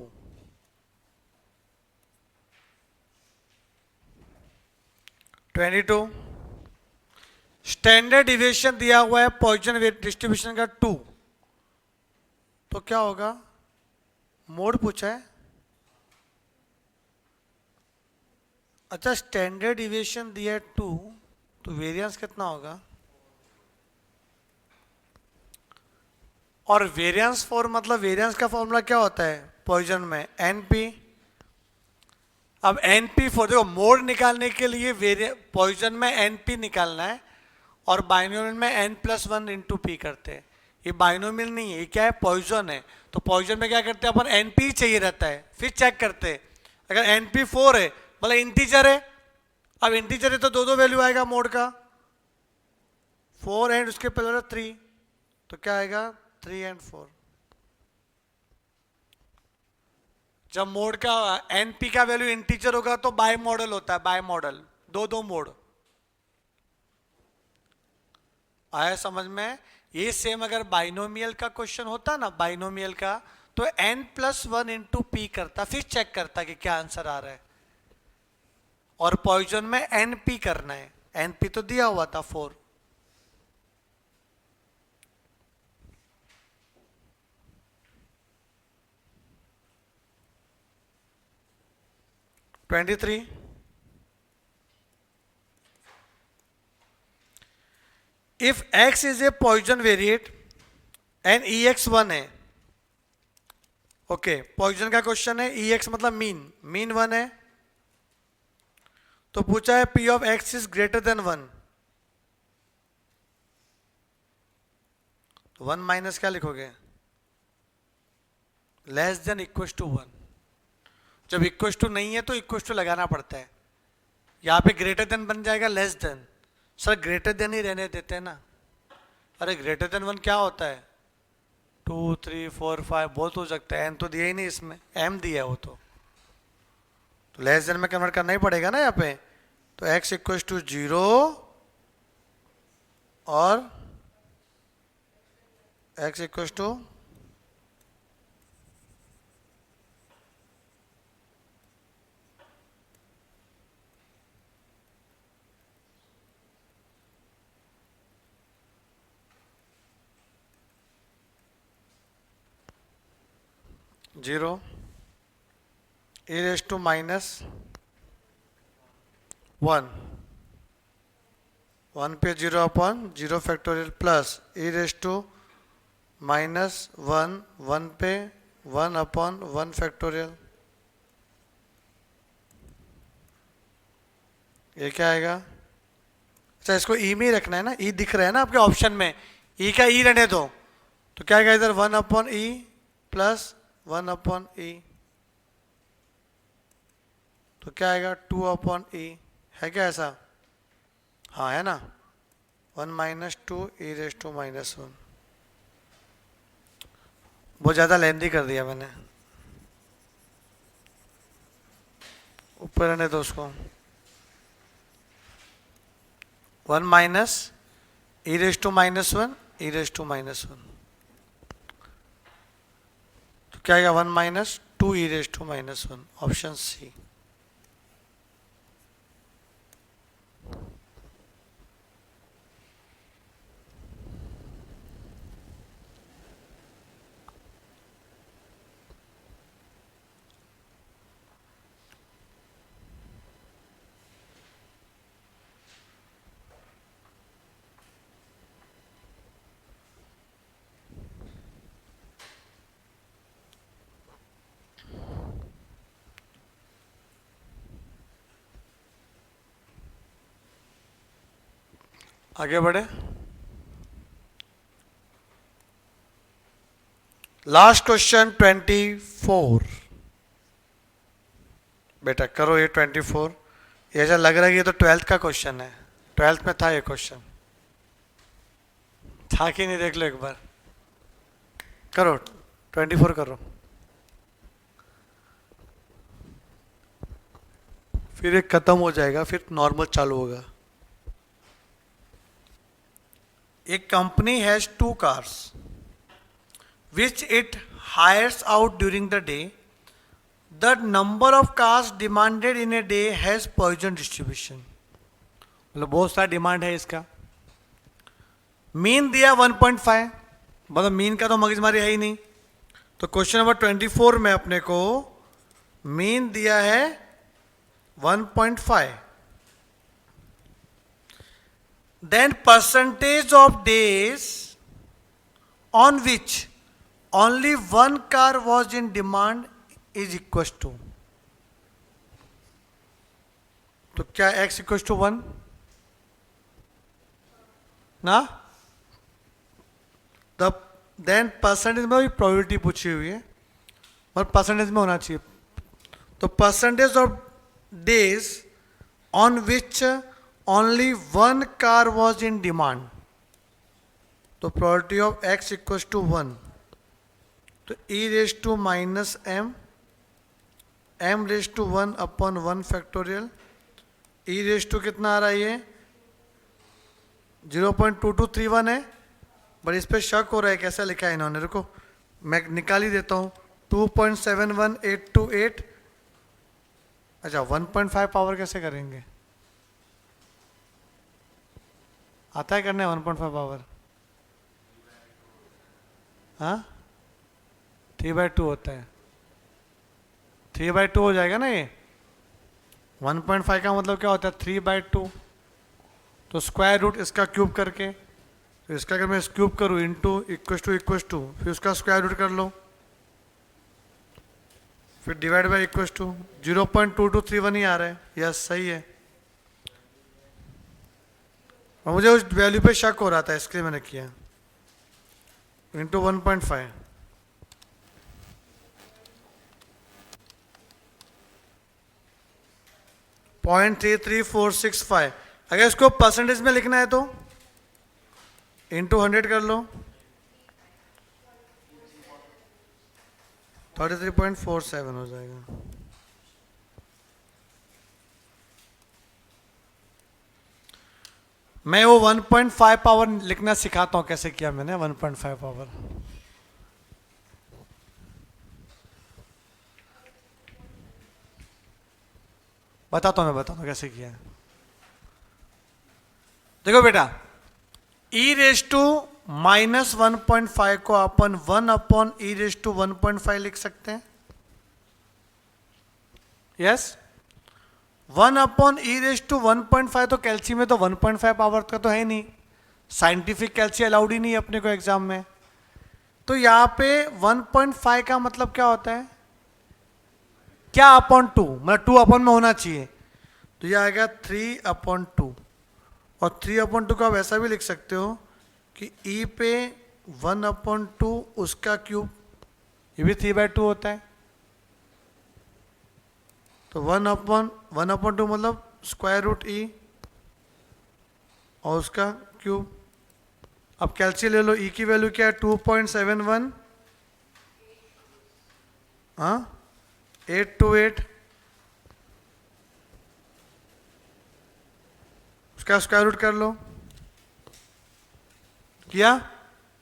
A: स्टैंडर्ड डिविएशन दिया हुआ है पॉइजन डिस्ट्रीब्यूशन का 2, तो क्या होगा, मोड पूछा है अच्छा, स्टैंडर्ड डिविएशन दिया है 2, तो वेरिएंस कितना होगा? और वेरिएंस 4 मतलब वेरिएंस का फॉर्मूला क्या होता है पॉइजन में? एनपी। अब NP4 देखो, मोड निकालने के लिए पॉइजन में NP निकालना है और बाइनोमियल में n+1 इंटू पी करते हैं। ये बाइनोमियल नहीं है, ये क्या है? पॉइजन है। तो पॉइजन में क्या करते हैं अपन? NP चाहिए रहता है, फिर चेक करते हैं। अगर NP4 है मतलब इंटीजर है, अब इंटीजर है तो दो वैल्यू आएगा मोड का, 4 एंड उसके पहले 3, तो क्या आएगा? 3 एंड 4। जब मोड का NP का वैल्यू इंटीजर होगा तो बाय मॉडल होता है, बाय मॉडल, दो मोड। आया समझ में? ये सेम अगर बाइनोमियल का क्वेश्चन होता ना, बाइनोमियल का, तो n+1 इंटू पी करता, फिर चेक करता कि क्या आंसर आ रहा है। और पॉइजन में NP करना है, NP तो दिया हुआ था 4। If X is a Poisson variate and EX 1 है, ओके, पॉइजन का क्वेश्चन है, EX मतलब मीन 1 है, तो पूछा है P of X is greater than 1, तो 1 माइनस क्या लिखोगे? Less than equal to 1। जब इक्वल टू नहीं है तो इक्वल टू लगाना पड़ता है। यहाँ पे ग्रेटर देन बन जाएगा less than. Sir greater than ही रहने देते हैं ना। अरे ग्रेटर देन 1 क्या होता है? 2, 3, 4, 5 बहुत हो सकता है, n तो दिया ही नहीं इसमें, m दिया है वो तो लेस देन में कन्वर्ट करना ही पड़ेगा ना यहाँ पे। तो x इक्वल टू 0 और x equal to 0 e raised to minus 1, 1 पे 0 upon 0 factorial plus e raised to minus 1, 1 पे 1 अपॉन 1 फैक्टोरियल। ये क्या आएगा? अच्छा इसको ई में ही रखना है ना, ई दिख रहा है ना आपके ऑप्शन में, ई का ई रहने दो, तो क्या आएगा इधर? 1 अपॉन ई प्लस 1 अपॉन ई, तो क्या आएगा? 2 अपॉन ई। है क्या ऐसा? हाँ है ना। 1 minus 2 e raise to minus 1। बहुत ज़्यादा लेंदी कर दिया मैंने, ऊपर रहने दो उसको। 1 minus e raise to minus 1 e raise to minus 1, तो क्या आएगा? 1 minus 2 e raise to minus 1, option C. आगे बढ़े। Last question 24। बेटा करो ये 24। ये ऐसा लग रहा है कि ये तो 12th का क्वेश्चन है, 12th में था ये क्वेश्चन, था कि नहीं? देख लो एक बार, करो 24 करो, फिर एक खत्म हो जाएगा, फिर नॉर्मल चालू होगा। A company has 2 cars which it hires out during the day. The number of cars demanded in a day has Poisson distribution. मतलब बहुत सारा डिमांड है इसका। मीन दिया 1.5, मतलब मीन का तो मगजमारी है ही नहीं। तो क्वेश्चन नंबर 24 में अपने को मीन दिया है 1.5. Then percentage of days on which only one car was in demand is equal to. तो क्या x इक्वल टू 1 ना? तब देन परसेंटेज में भी प्रोबेबिलिटी पूछी हुई है और परसेंटेज में होना चाहिए. तो percentage of days on which only one car was in demand. तो probability of x equal to 1. तो e raise to minus m raise to 1 upon 1 factorial. e raise to कितना आ रहा है ये 0.2231 है, बट इस पे शक हो रहा है कैसा लिखा है इन्होंने. रुको मैं निकाल ही देता हूँ. 2.71828. अच्छा 1.5 पावर कैसे करेंगे? आता है करने 1.5 पावर? हाँ 3/2 होता है. 3/2 हो जाएगा ना ये. 1.5 का मतलब क्या होता है 3/2. तो स्क्वायर रूट इसका क्यूब करके, तो इसका अगर मैं क्यूब करूँ इंटू इक्वल टू फिर उसका स्क्वायर रूट कर लो, फिर डिवाइड बाई इक्वल टू 0.2231 ही आ रहा है. यस सही है. और मुझे उस वैल्यू पे शक हो रहा था इसलिए मैंने किया. इंटू 1.5. .33465. अगर इसको परसेंटेज में लिखना है तो इंटू 100 कर लो. 33.47 हो जाएगा. मैं वो 1.5 पावर लिखना सिखाता हूं कैसे किया मैंने 1.5 पावर. बताता हूं कैसे किया. देखो बेटा e रेज टू माइनस 1.5 को अपन 1 अपॉन e रेज टू 1.5 लिख सकते हैं. Yes 1 upon e raise to 1.5. तो कैल्सी में तो 1.5 पावर का तो है नहीं. साइंटिफिक कैल्सी अलाउड ही नहीं अपने को एग्जाम में. तो यहाँ पे 1.5 का मतलब क्या होता है? क्या अपॉन 2, मतलब 2 अपॉन में होना चाहिए. तो ये आएगा 3/2. और 3/2 का आप ऐसा भी लिख सकते हो कि e पे 1/2 उसका क्यूब, ये भी 3/2 होता है. तो 1/2 मतलब स्क्वायर रूट e और उसका क्यूब. अब कैल्शियम ले लो. e की वैल्यू क्या है 2.71. हाँ 828. उसका स्क्वायर रूट कर लो. किया.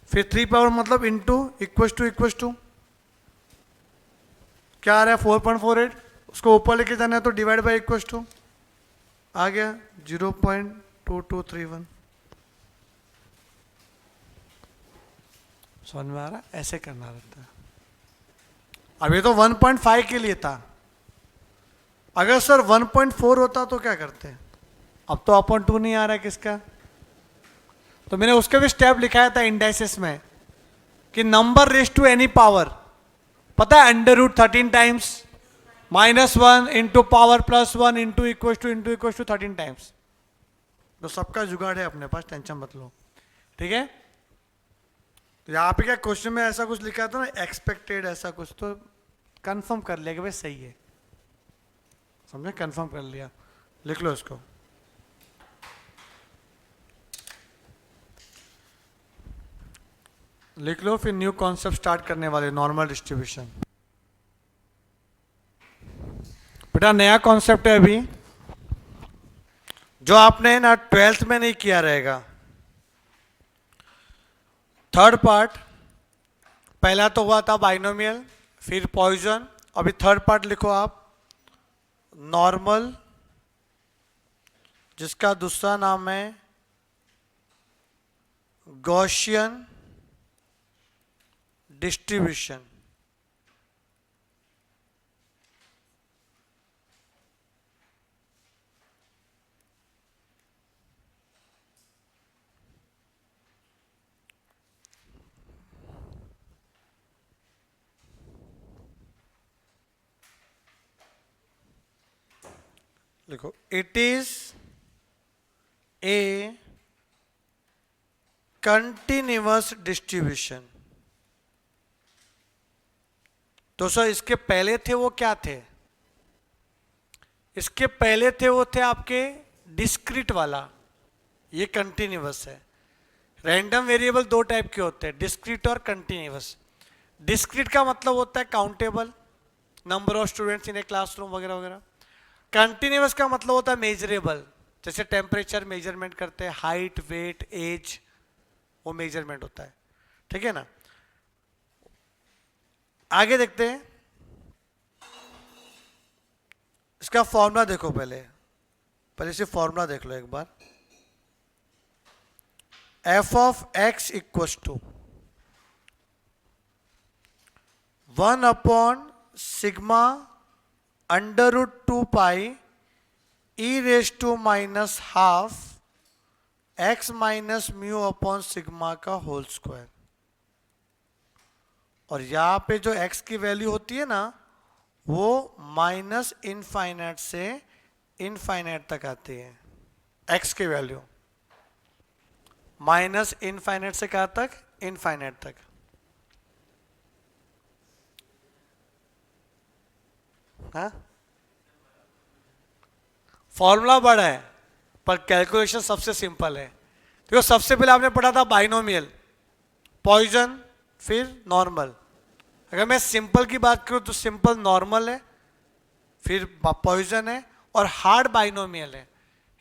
A: फिर 3 पावर मतलब इंटू इक्वल टू क्या आ रहा है 4.48. उसको ऊपर लेके जाना है तो डिवाइड बाई इक्वल टू आ गया 0.2231. समझ में आ रहा? ऐसे करना रहता है. अब ये तो 1.5 के लिए था. अगर सर 1.4 होता तो क्या करते? अब तो अपॉन 2 नहीं आ रहा है किसका. तो मैंने उसके भी स्टेप लिखाया था इंडाइसिस में कि number raise to any power, पता है √13 times -1 into power +1 into equal to 13 times. तो सबका जुगाड़ है अपने पास, टेंशन मत लो. ठीक है. तो यहाँ पे क्या क्वेश्चन में ऐसा कुछ लिखा था ना एक्सपेक्टेड ऐसा कुछ, तो कंफर्म कर लिया कि भाई सही है. समझे? कंफर्म कर लिया. लिख लो इसको. लिख लो. फिर न्यू कॉन्सेप्ट स्टार्ट करने वाले नॉर्मल डिस्ट्रीब्यूशन. बेटा नया कॉन्सेप्ट है अभी जो आपने ना 12th में नहीं किया रहेगा. थर्ड पार्ट पहला तो हुआ था बाइनोमियल, फिर पॉइजन. अभी थर्ड पार्ट लिखो आप नॉर्मल, जिसका दूसरा नाम है गॉसियन डिस्ट्रीब्यूशन. लिखो, it is a continuous distribution. दोस्तों इसके पहले थे वो क्या थे? इसके पहले थे वो थे आपके डिस्क्रीट वाला, ये कंटिन्यूअस है। रैंडम वेरिएबल दो टाइप के होते हैं, डिस्क्रीट और कंटिन्यूअस। डिस्क्रीट का मतलब होता है countable, number of students in a classroom वगैरह वगैरह। कंटिन्यूअस का मतलब होता है मेजरेबल, जैसे टेम्परेचर मेजरमेंट करते हैं, हाइट, वेट, एज, वो मेजरमेंट होता है। ठीक है ना? आगे देखते हैं, इसका फॉर्मूला देखो। पहले इसे फॉर्मूला देख लो एक बार। F of X equals to 1 upon sigma under root 2 pi E raise to minus half x minus mu upon sigma का होल स्क्वायर। और यहां पे जो x की वैल्यू होती है ना, वो माइनस इनफाइनाइट से इनफाइनाइट तक आती है। x की वैल्यू माइनस इनफाइनाइट से कहां तक? इनफाइनाइट तक। हाँ, फॉर्मूला बड़ा है पर कैलकुलेशन सबसे सिंपल है। देखो सबसे पहले आपने पढ़ा था बाइनोमियल, पॉइजन, फिर नॉर्मल। अगर मैं सिंपल की बात करूं तो सिंपल नॉर्मल है, फिर पॉइजन है, और हार्ड बाइनोमियल है।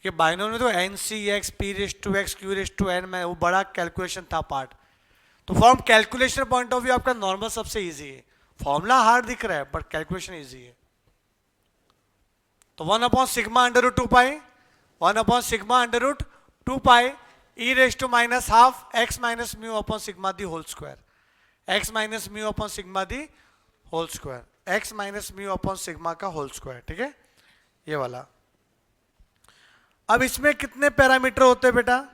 A: कि बाइनोमियल तो n C x p raise to x q raise to n में वो बड़ा कैलकुलेशन था पार्ट। तो from calculation point of view आपका नॉर्मल सबसे इजी है। फॉर्मूला हार्ड दिख रहा है बट कैलकुलेशन इजी है। तो 1 upon sigma under root 2 pi, 1 upon sigma under root 2 pi E raise to minus half x minus mu upon sigma the whole square. X minus mu upon sigma the whole square, x minus mu upon sigma का whole square. ठीक है, ये वाला। अब इसमें कितने parameter होते हैं बेटा?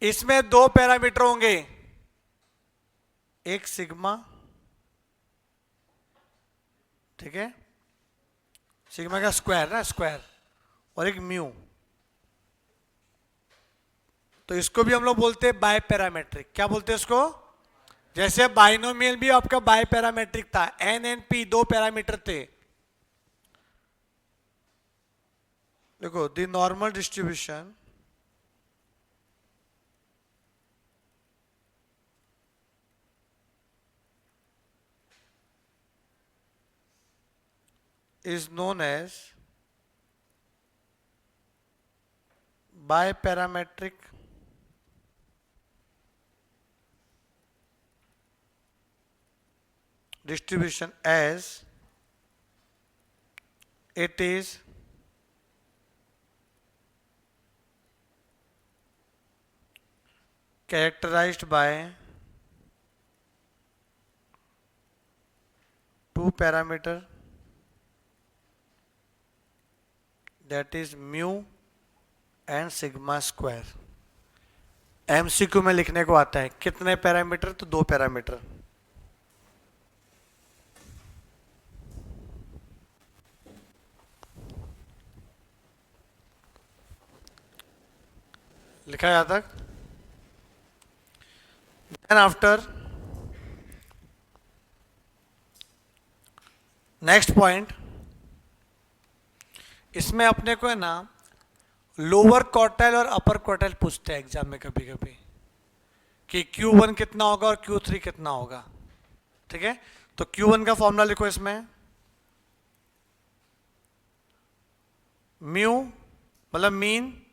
A: इसमें दो पैरामीटर होंगे, एक सिग्मा, ठीक है, सिग्मा का स्क्वायर ना, स्क्वायर, और एक म्यू। तो इसको भी हम लोग बोलते हैं बाय पैरामेट्रिक। क्या बोलते हैं इसको? जैसे बाइनोमियल भी आपका बाय पैरामेट्रिक था, एन एन पी दो पैरामीटर थे। देखो, the normal distribution is known as biparametric distribution as it is characterized by two parameter, that is mu and sigma square। MCQ में लिखने को आता है कितने पैरामीटर? तो दो पैरामीटर। लिखा है यहां तक? देन आफ्टर नेक्स्ट पॉइंट, इसमें अपने को है ना लोअर क्वार्टाइल और अपर क्वार्टाइल पूछते हैं एग्जाम में कभी कभी, कि Q1 कितना होगा और Q3 कितना होगा। ठीक है, तो Q1 का फॉर्मूला लिखो इसमें, म्यू मतलब mean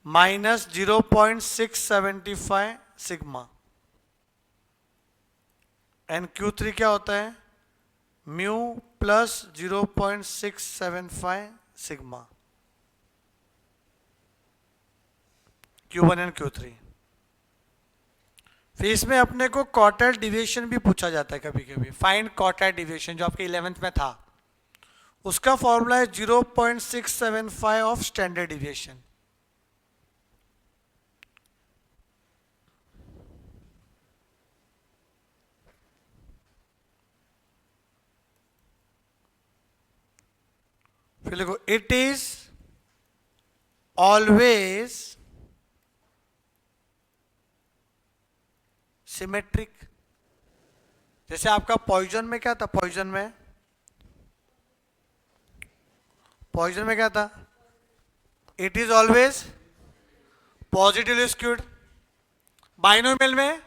A: minus 0.675 sigma, and Q3 क्या होता है? Mu plus 0.675 sigma, Q1 and Q3। फिर इसमें अपने को क्वार्टाइल डिविएशन भी पूछा जाता है कभी कभी। फाइंड क्वार्टाइल डिविएशन, जो आपके 11th में था, उसका फॉर्मूला है 0.675 ऑफ स्टैंडर्ड डिविएशन। फिर लिखो इट इज ऑलवेज सिमेट्रिक। जैसे आपका पॉइजन में क्या था, पॉइजन में क्या था, it is always positively skewed. Binomial में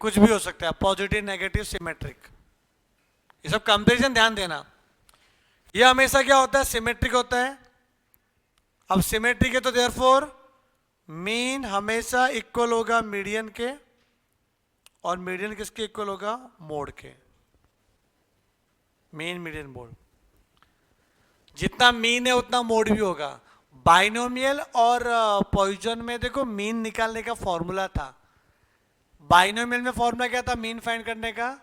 A: कुछ भी हो सकता है, पॉजिटिव नेगेटिव सिमेट्रिक, ये सब कंपैरिजन ध्यान देना। ये हमेशा क्या होता है, सिमेट्रिक होता है। अब सिमेट्रिक है तो देयरफॉर मीन हमेशा इक्वल होगा मीडियन के, और मीडियन किसके इक्वल होगा, मोड के। मीन मीडियन मोड, जितना मीन है उतना मोड भी होगा। बाइनोमियल और पॉइजन में देखो मीन निकालने का फॉर्मूला था। बाइनोमियल में फॉर्मूला क्या था मीन फाइंड करने का,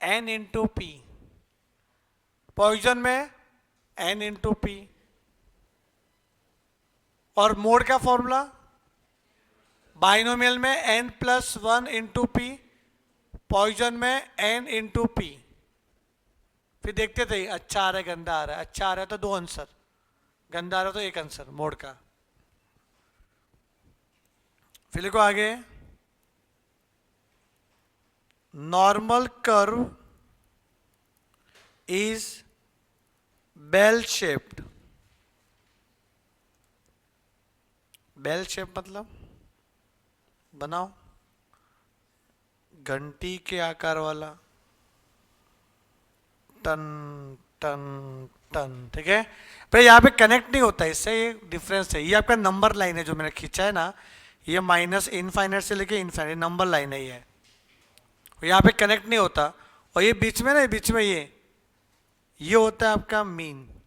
A: n इंटू पी। पॉइजन में n इंटू पी। और मोड का फॉर्मूला बाइनोमियल में n प्लस वन इंटू पी, पॉइजन में n इंटू पी। फिर देखते थे अच्छा आ रहा है गंदा आ रहा है, अच्छा आ रहा है तो दो आंसर, गंदा आ रहा है तो एक आंसर मोड का। फिर लिखो आगे, normal curve is bell shaped. Bell shape मतलब बनाओ, घंटी के आकार वाला, टन टन टन, ठीक है। पर यहाँ पे कनेक्ट नहीं होता, इससे ये डिफरेंस है। ये आपका नंबर लाइन है जो मैंने खींचा है ना, ये माइनस इनफाइनाइट से लेके इनफाइनाइट नंबर लाइन है ये, यहाँ पे कनेक्ट नहीं होता। और ये बीच में ना, बीच में ये होता है आपका मीन।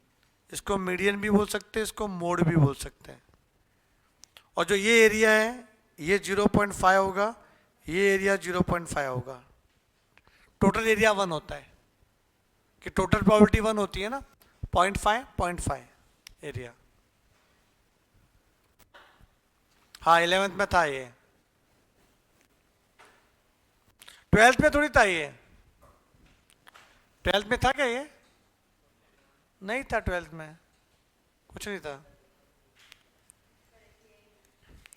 A: इसको मीडियन भी बोल सकते हैं, इसको मोड भी बोल सकते हैं। और जो ये एरिया है ये 0.5 होगा, ये एरिया 0.5 होगा। टोटल एरिया 1 होता है, कि टोटल प्रोबेबिलिटी 1 होती है ना, 0.5 एरिया। हाँ 11th में था ये, 12th में थोड़ी था ये। 12th में था क्या ये, नहीं था 12th में, कुछ नहीं था।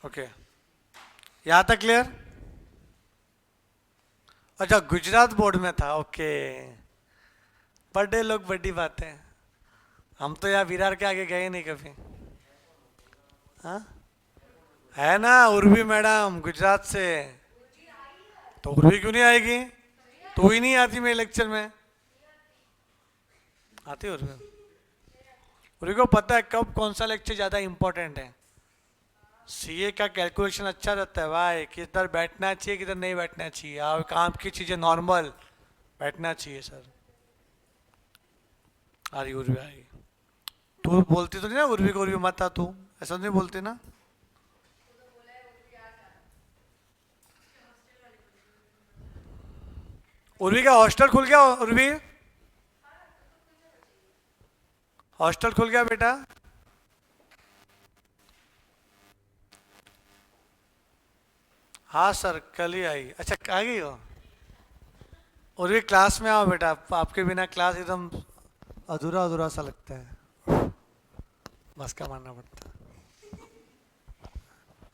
A: ओके यहां तक क्लियर। अच्छा गुजरात बोर्ड में था, ओके। बड़े लोग बड़ी बात है, हम तो यहाँ विरार के आगे गए नहीं कभी। हाँ है ना उर्वी मैडम गुजरात से, तो उर्वी क्यों नहीं आएगी, तो ही नहीं आती मेरे लेक्चर में, आती उर्वी। उर्वी को पता है कब कौन सा लेक्चर ज्यादा इंपॉर्टेंट है। सीए का कैलकुलेशन अच्छा रहता है भाई, किधर बैठना चाहिए किधर नहीं बैठना चाहिए, और काम की चीजें नॉर्मल बैठना चाहिए सर। आ रही उर्वी आएगी, तू बोलती तो नहीं ना उर्वी को उर्वी मत आ, तू ऐसा नहीं बोलती ना। उर्वी का हॉस्टल खुल गया, उर्वी हॉस्टल खुल गया बेटा। हाँ सर कल ही आई, अच्छा आ गई हो। उर्वी क्लास में आओ बेटा, आपके बिना क्लास एकदम अधूरा अधूरा सा लगता है, मस्का मारना पड़ता है।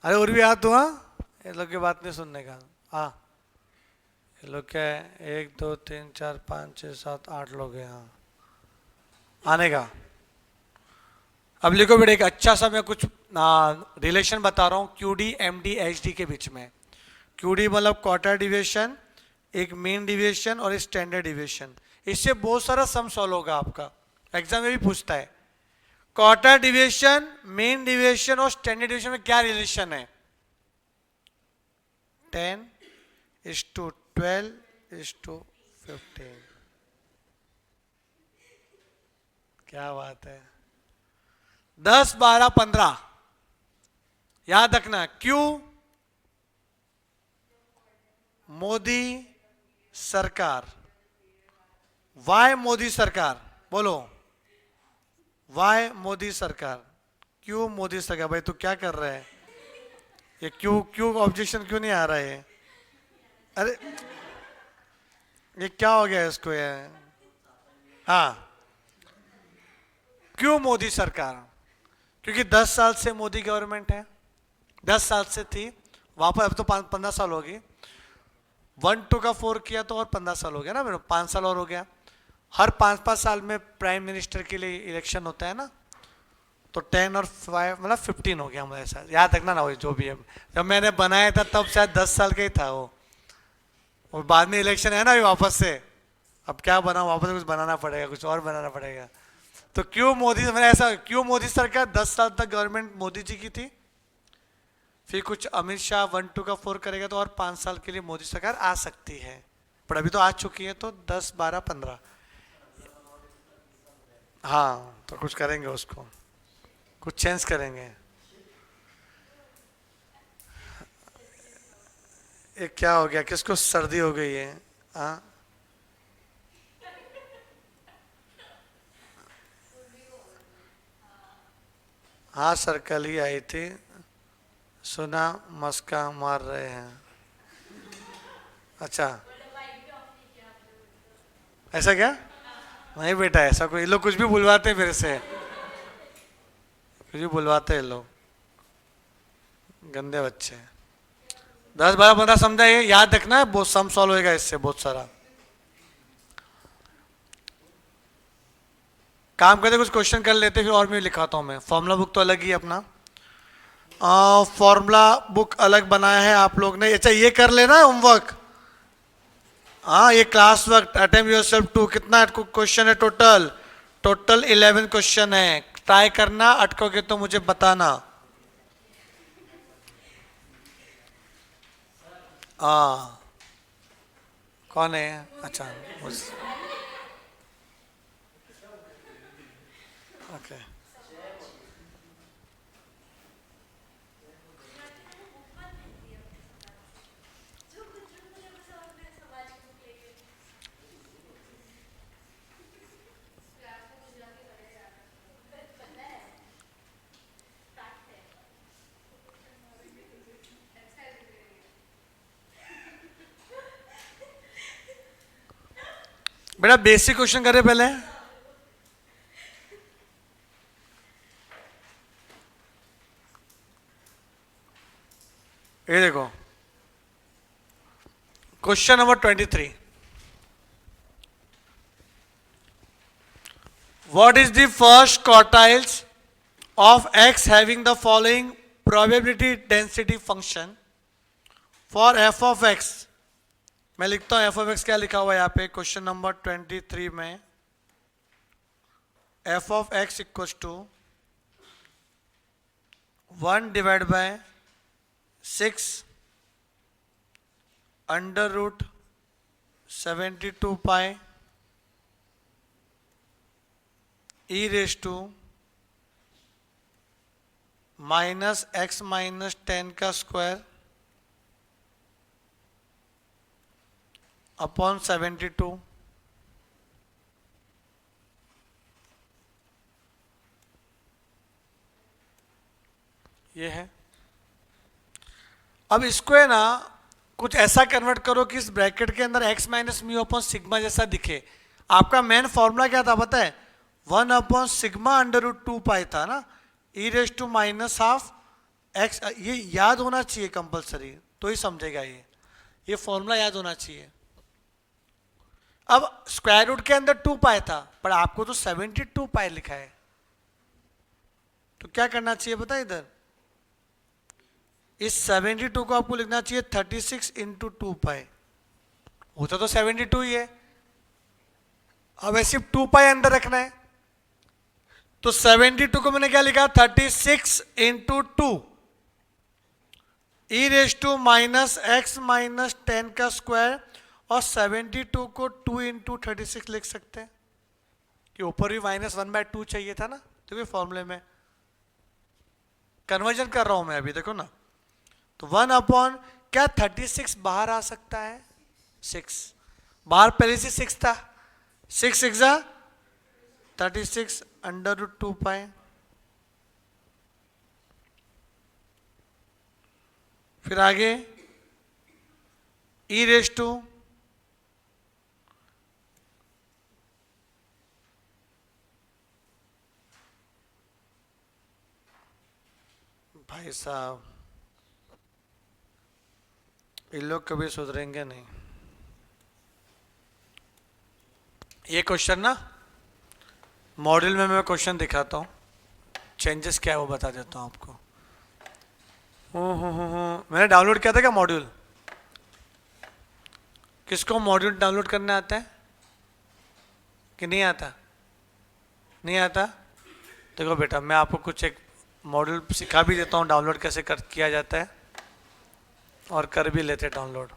A: अरे उर्वी आ तू, हाँ ये लोग की बात नहीं सुनने का। हाँ ये लोग क्या है, 1 2 3 4 5 6 7 8 लोग हैं यहाँ आने का। अब लिखो बेटा, एक अच्छा सा मैं कुछ रिलेशन बता रहा हूँ QD MD HD के बीच में। QD मतलब क्वार्टर डिविएशन, एक मीन डिविएशन और एक स्टैंडर्ड डिविएशन। इससे बहुत सारा सम सॉल्व होगा आपका, एग्जाम में भी पूछता है। क्वार्टर डिविएशन, मीन डिविएशन और स्टैंडर्ड डिविएशन में क्या रिलेशन है, 10:12:15। क्या बात है, 10 12 15 याद रखना। क्यों, मोदी सरकार, वाई मोदी सरकार, बोलो वाई मोदी सरकार। क्यों मोदी सरकार, भाई तू क्या कर रहा है, ये क्यों क्यों ऑब्जेक्शन क्यों नहीं आ रहा है। अरे ये क्या हो गया इसको, ये हाँ क्यों मोदी सरकार? क्योंकि 10 साल से मोदी गवर्नमेंट है, 10 साल से थी, वापस अब तो 15 साल हो गई, 1 2 का 4 किया तो और 15 साल हो गया ना मेरे, 5 साल और हो गया। हर 5-5 साल में प्राइम मिनिस्टर के लिए इलेक्शन होता है ना, तो 10 और 5 मतलब 15 हो गया हमारे साथ, याद रखना ना, वो जो भी है। जब मैंने बनाया था तब शायद 10 साल का ही था वो, और बाद में इलेक्शन है ना अभी वापस से, अब क्या बना, वापस कुछ बनाना पड़ेगा, कुछ और बनाना पड़ेगा। तो क्यों मोदी, मैंने ऐसा क्यों मोदी सरकार, 10 साल तक गवर्नमेंट मोदी जी की थी, फिर कुछ अमित शाह 1 2 का 4 करेगा तो और 5 साल के लिए मोदी सरकार आ सकती है, पर अभी तो आ चुकी है, तो 10 12 15। हाँ तो कुछ करेंगे उसको, कुछ चेंज करेंगे। ये क्या हो गया, किसको सर्दी हो गई है? हाँ हाँ सर, कल ही आई थी, सुना मस्का मार रहे हैं। अच्छा, ऐसा क्या? नहीं बेटा, ऐसा कोई, ये लोग कुछ भी बुलवाते हैं मेरे से, कुछ भी बुलवाते हैं लोग, गंदे बच्चे। 10 12 15 समझा, ये याद रखना है, बहुत सम सॉल्व होएगा इससे बहुत सारा। काम करते कुछ क्वेश्चन कर लेते, फिर और मैं लिखाता हूँ। मैं फॉर्मूला बुक तो अलग ही है अपना, फॉर्मूला बुक अलग बनाया है आप लोग ने। अच्छा ये कर लेना होमवर्क, हाँ ये class work, attempt yourself too, कितना क्वेश्चन है टोटल? टोटल 11 क्वेश्चन है, ट्राई करना, अटकोगे तो मुझे बताना। हाँ कौन है? अच्छा ओके। बेटा बेसिक क्वेश्चन करे पहले, ये देखो question number 23। What is the first quartiles of x having the following probability density function for f of x? मैं लिखता हूं f of x, क्या लिखा हुआ है यहाँ पे क्वेश्चन नंबर 23 में, f of x equals to 1 divide by 6 under root 72 pi e raise to minus x minus 10 का स्क्वायर अपॉन 72। ये है। अब इसको है ना कुछ ऐसा कन्वर्ट करो कि इस ब्रैकेट के अंदर x minus mu upon sigma जैसा दिखे। आपका मेन फॉर्मूला क्या था पता है? 1 upon sigma under root 2 pi था ना, E raise to minus half X. ये याद होना चाहिए कंपलसरी, तो ही समझेगा ये फॉर्मूला याद होना चाहिए। अब स्क्वायर रूट के अंदर 2 पाई था, पर आपको तो 72 पाई लिखा है, तो क्या करना चाहिए पता है? इधर इस 72 को आपको लिखना चाहिए 36 इंटू 2 पाई, होता तो 72 ही है। अब सिर्फ 2 पाई अंदर रखना है, तो 72 को मैंने क्या लिखा? 36 इंटू 2 e raise to minus x minus 10 का स्क्वायर, और 72 को 2 इंटू 36 लिख सकते हैं, कि ऊपर भी -1/2 चाहिए था ना, तो भी फॉर्मूले में कन्वर्जन कर रहा हूं मैं अभी, देखो ना। तो 1 अपॉन क्या 36 बाहर आ सकता है? 6 बाहर पहले से 6 था, 6 6 36 अंडर रूट 2 पाई, फिर आगे ई रेज टू भाई साहब, इन लोग कभी सुधरेंगे नहीं। ये क्वेश्चन ना मॉड्यूल में मैं क्वेश्चन दिखाता हूँ, चेंजेस क्या है वो बता देता हूँ आपको। मैंने डाउनलोड किया था क्या मॉड्यूल? किसको मॉड्यूल डाउनलोड करने आता है कि नहीं आता? नहीं आता? देखो बेटा, मैं आपको कुछ एक मॉड्यूल सिखा भी देता हूँ डाउनलोड कैसे किया जाता है, और कर भी लेते डाउनलोड।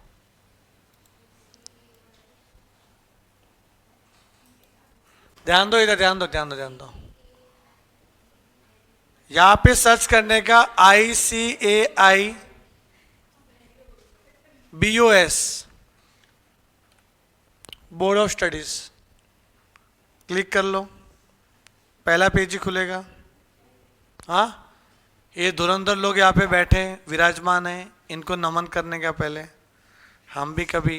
A: ध्यान दो इधर, ध्यान दो, ध्यान दो, ध्यान दो। यहां पे सर्च करने का ICAI BOS, board of studies, click कर लो, पहला पेज ही खुलेगा। हाँ, ये धुरंधर लोग यहाँ पे बैठे विराजमान हैं, इनको नमन करने का पहले हम भी कभी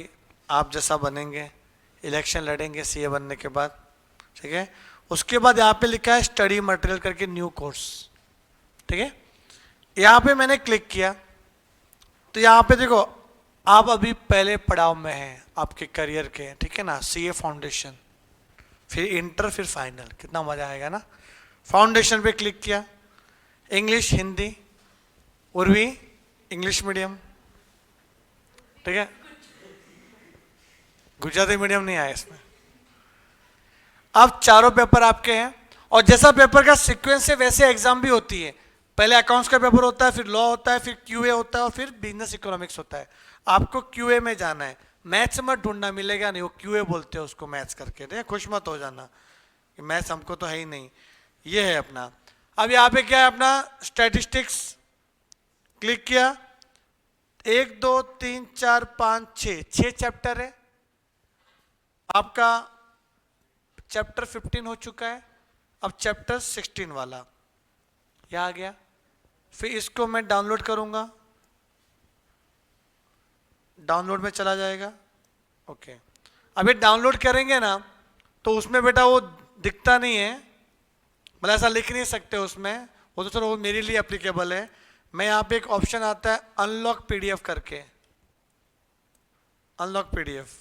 A: आप जैसा बनेंगे, इलेक्शन लड़ेंगे सीए बनने के बाद, ठीक है। उसके बाद यहाँ पे लिखा है स्टडी मटेरियल करके न्यू कोर्स, ठीक है। यहाँ पे मैंने क्लिक किया तो यहाँ पे देखो आप अभी पहले पड़ाव में हैं आपके करियर के, ठीक है ना। सीए फाउंडेशन, फिर इंटर, फिर फाइनल, कितना मजा आएगा ना। फाउंडेशन पे क्लिक किया, English Hindi Urvi English medium, ठीक है, गुजराती मीडियम नहीं आया इसमें। अब चारों पेपर आपके हैं, और जैसा पेपर का सीक्वेंस है वैसे एग्जाम भी होती है। पहले अकाउंट्स का पेपर होता है, फिर लॉ होता है, फिर क्यूए होता है, और फिर बिजनेस इकोनॉमिक्स होता है। आपको क्यूए में जाना है, मैथ्स मत ढूंढना, मिलेगा नहीं, वो क्यूए बोलते हैं उसको मैथ्स करके, ठीक है। खुश मत हो जाना कि मैथ्स हमको तो है ही नहीं, ये है अपना। अब यहाँ पे क्या है अपना स्टैटिस्टिक्स, क्लिक किया, 1 2 3 4 5 6 चैप्टर है आपका। चैप्टर 15 हो चुका है, अब चैप्टर 16 वाला ये आ गया। फिर इसको मैं डाउनलोड करूंगा, डाउनलोड में चला जाएगा, ओके। अब ये डाउनलोड करेंगे ना तो उसमें बेटा वो दिखता नहीं है, मतलब ऐसा लिख नहीं सकते उसमें, वो तो चलो वो मेरे लिए एप्लीकेबल है। मैं यहाँ पे एक ऑप्शन आता है अनलॉक पीडीएफ करके, अनलॉक पीडीएफ,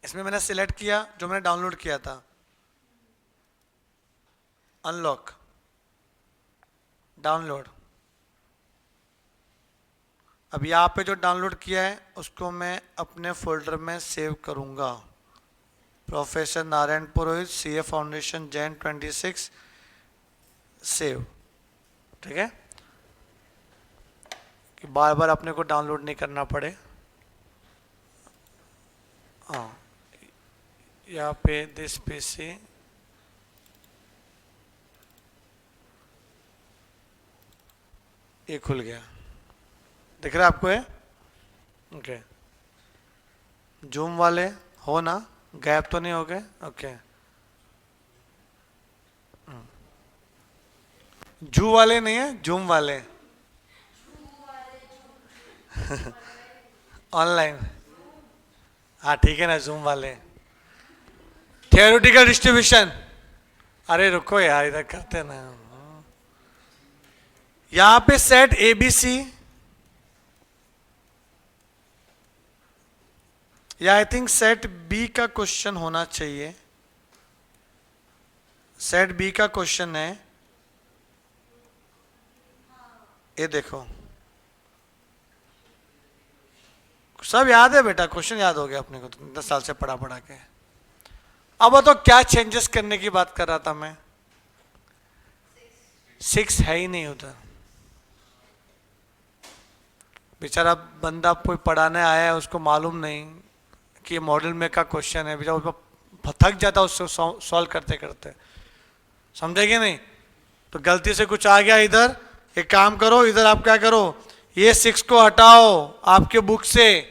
A: इसमें मैंने सिलेक्ट किया जो मैंने डाउनलोड किया था, अनलॉक, डाउनलोड। अब यहाँ पे जो डाउनलोड किया है उसको मैं अपने फोल्डर में सेव करूँगा, प्रोफेसर नारायण पुरोहित सीए फाउंडेशन जैन 26 सेव, ठीक है, कि बार बार अपने को डाउनलोड नहीं करना पड़े। हाँ, यहाँ पे दिस पीसी, ये खुल गया, दिख रहा है आपको है, ओके। जूम वाले हो ना, गैप तो नहीं हो गए, ओके। जू वाले नहीं है, जूम वाले ऑनलाइन, हाँ ठीक है ना, जूम वाले। थियोरेटिकल डिस्ट्रीब्यूशन, अरे रुको यार इधर करते ना। यहां पे सेट एबीसी, या आई थिंक सेट बी का क्वेश्चन होना चाहिए, सेट बी का क्वेश्चन है, ये देखो सब याद है बेटा, क्वेश्चन याद हो गया अपने को तो 10 साल से पढ़ा पढ़ा के। अब तो क्या चेंजेस करने की बात कर रहा था मैं, 6 है ही नहीं उधर, बेचारा बंदा कोई पढ़ाने आया है उसको मालूम नहीं कि मॉडल में का क्वेश्चन है, बेचारा उसमें थक जाता है उससे सॉल्व करते करते, समझेंगे नहीं। तो गलती से कुछ आ गया इधर, एक काम करो इधर आप क्या करो, ये 6 को हटाओ आपके बुक से,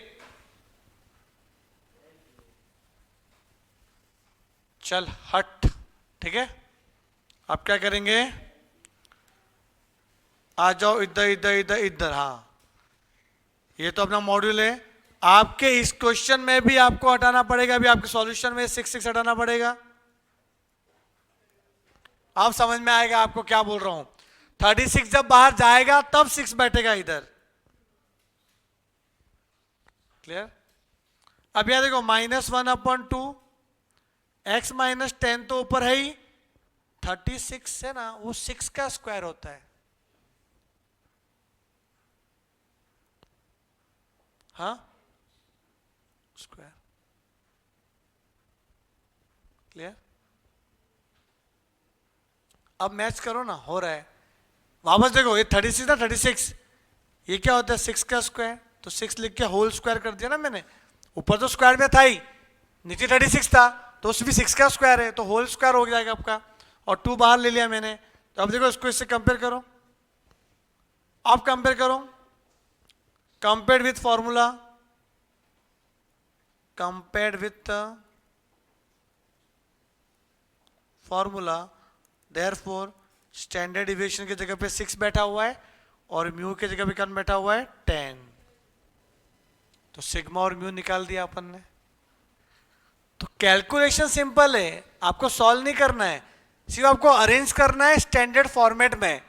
A: चल हट, ठीक है। आप क्या करेंगे, आ जाओ इधर इधर इधर इधर, हाँ ये तो अपना मॉड्यूल है। आपके इस क्वेश्चन में भी आपको हटाना पड़ेगा, अभी आपके सॉल्यूशन में 6 हटाना पड़ेगा। आप समझ में आएगा आपको क्या बोल रहा हूं। 36 जब बाहर जाएगा तब 6 बैठेगा इधर। क्लियर? अब यह देखो -1/2 x -10 तो ऊपर है ही, 36 है ना, वो 6 का स्क्वायर होता है। हाँ, स्क्वायर। क्लियर? अब मैच करो ना, हो रहा है। वापस देखो, ये 36 ना 36, ये क्या होता है 6 का स्क्वायर, तो 6 लिख के होल स्क्वायर कर दिया ना मैंने। ऊपर तो स्क्वायर में था ही, नीचे 36 था, तो उसमें भी 6 का स्क्वायर है, तो होल स्क्वायर हो जाएगा आपका। और 2 बाहर ले लिया मैंने, तो अब देखो इसको इससे कंपेयर करो। अब कंपेयर करो, compared with formula, compared with formula, therefore standard deviation की जगह पे 6 बैठा हुआ है और म्यू की जगह पे कौन बैठा हुआ है 10। तो सिग्मा और म्यू निकाल दिया अपन ने। तो कैलकुलेशन सिंपल है, आपको सॉल्व नहीं करना है, सिर्फ आपको अरेंज करना है स्टैंडर्ड फॉर्मेट में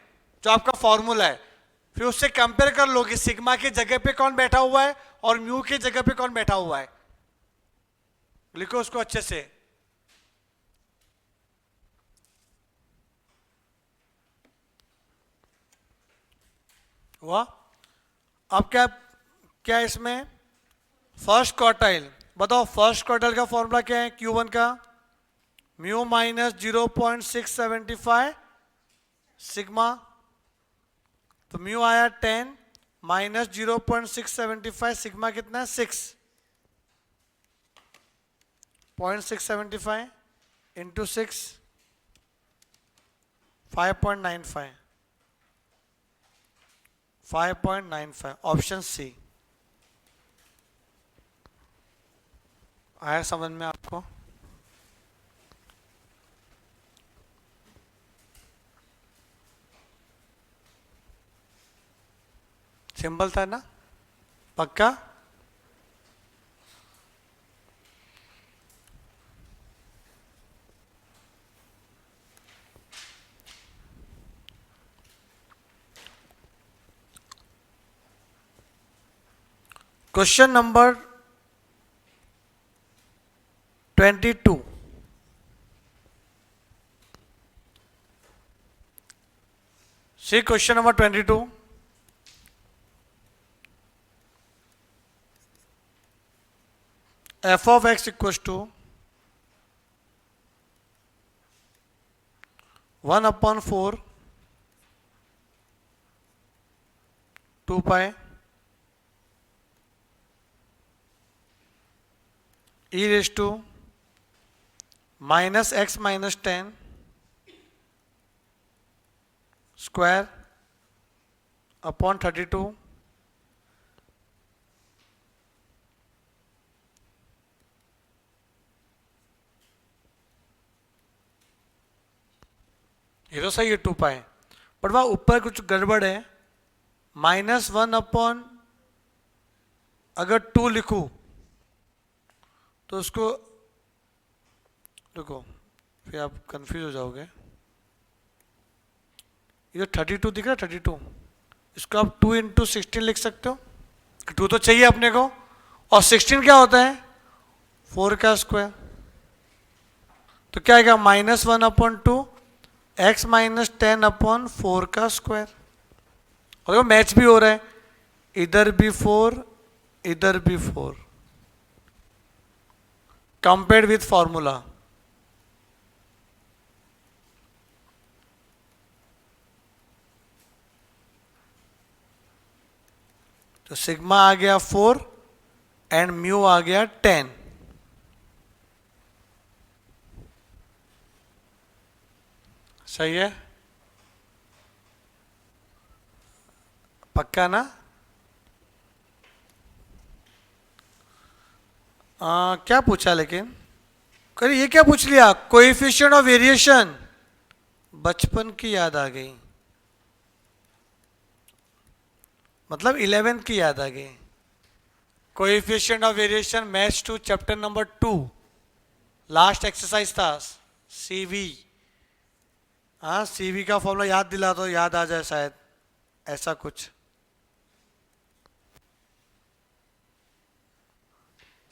A: जो आपका फॉर्मूला है। फिर उससे कंपेयर कर लो कि सिग्मा की जगह पे कौन बैठा हुआ है और म्यू की जगह पे कौन बैठा हुआ है। लिखो उसको अच्छे से। हुआ? अब क्या क्या इसमें फर्स्ट क्वार्टाइल, बताओ फर्स्ट क्वार्टाइल का फॉर्मूला क्या है Q1 का, म्यू -0.675 सिग्मा, तो म्यू आया 10 -0.675 सिग्मा कितना है 6.675 इंटू 6 5.95 ऑप्शन सी। आया समझ में आपको? सिंपल था ना? पक्का? Question number 22। See question number 22. F of x equals to 1/4 2 pi e raised to minus x minus 10 square upon 32 ये तो सही है 2 पाई, बट वहाँ ऊपर कुछ गड़बड़ है। -1 अगर 2 लिखूं तो उसको देखो, फिर आप कंफ्यूज हो जाओगे। ये 32 दिख रहा है 32, इसको आप 2 × 16 लिख सकते हो, 2 तो चाहिए अपने को, और 16 क्या होता है 4 का स्क्वायर। तो क्या आएगा -1/2 x -10/4 का स्क्वायर। और देखो मैच भी हो रहा है, इधर भी 4 इधर भी 4, कंपेयर्ड विथ फॉर्मूला। तो सिग्मा आ गया 4 एंड म्यू आ गया 10। सही है? पक्का ना? क्या पूछा लेकिन, करिए ये क्या पूछ लिया, कोएफिशिएंट ऑफ वेरिएशन, बचपन की याद आ गई, मतलब 11th की याद आ गई। Coefficient of variation match to chapter number 2, last exercise था CV। हाँ, सीवी का फॉर्मूला याद दिला तो याद आ जाए शायद, ऐसा कुछ।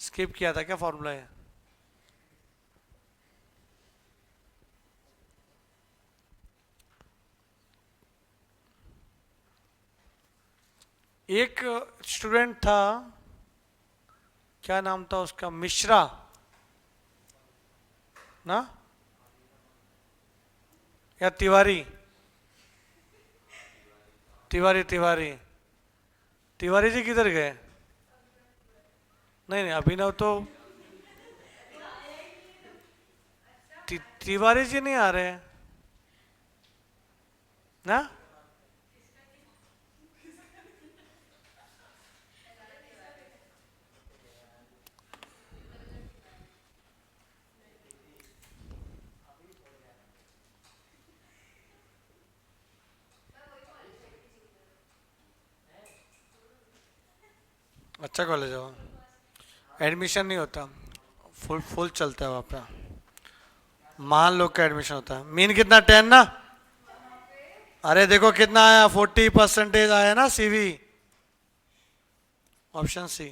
A: स्किप किया था क्या फॉर्मूला है? एक स्टूडेंट था, क्या नाम था उसका, मिश्रा ना, या तिवारी, तिवारी तिवारी तिवारी जी किधर गए? नहीं नहीं, अभिनव तो तिवारी जी नहीं आ रहे हैं ना। अच्छा कॉलेज है वो, एडमिशन नहीं होता, फुल फुल चलता है वहाँ पे, महान लोग का एडमिशन होता है। मीन कितना, 10 ना? अरे देखो कितना आया, 40% आया ना सीवी, ऑप्शन सी।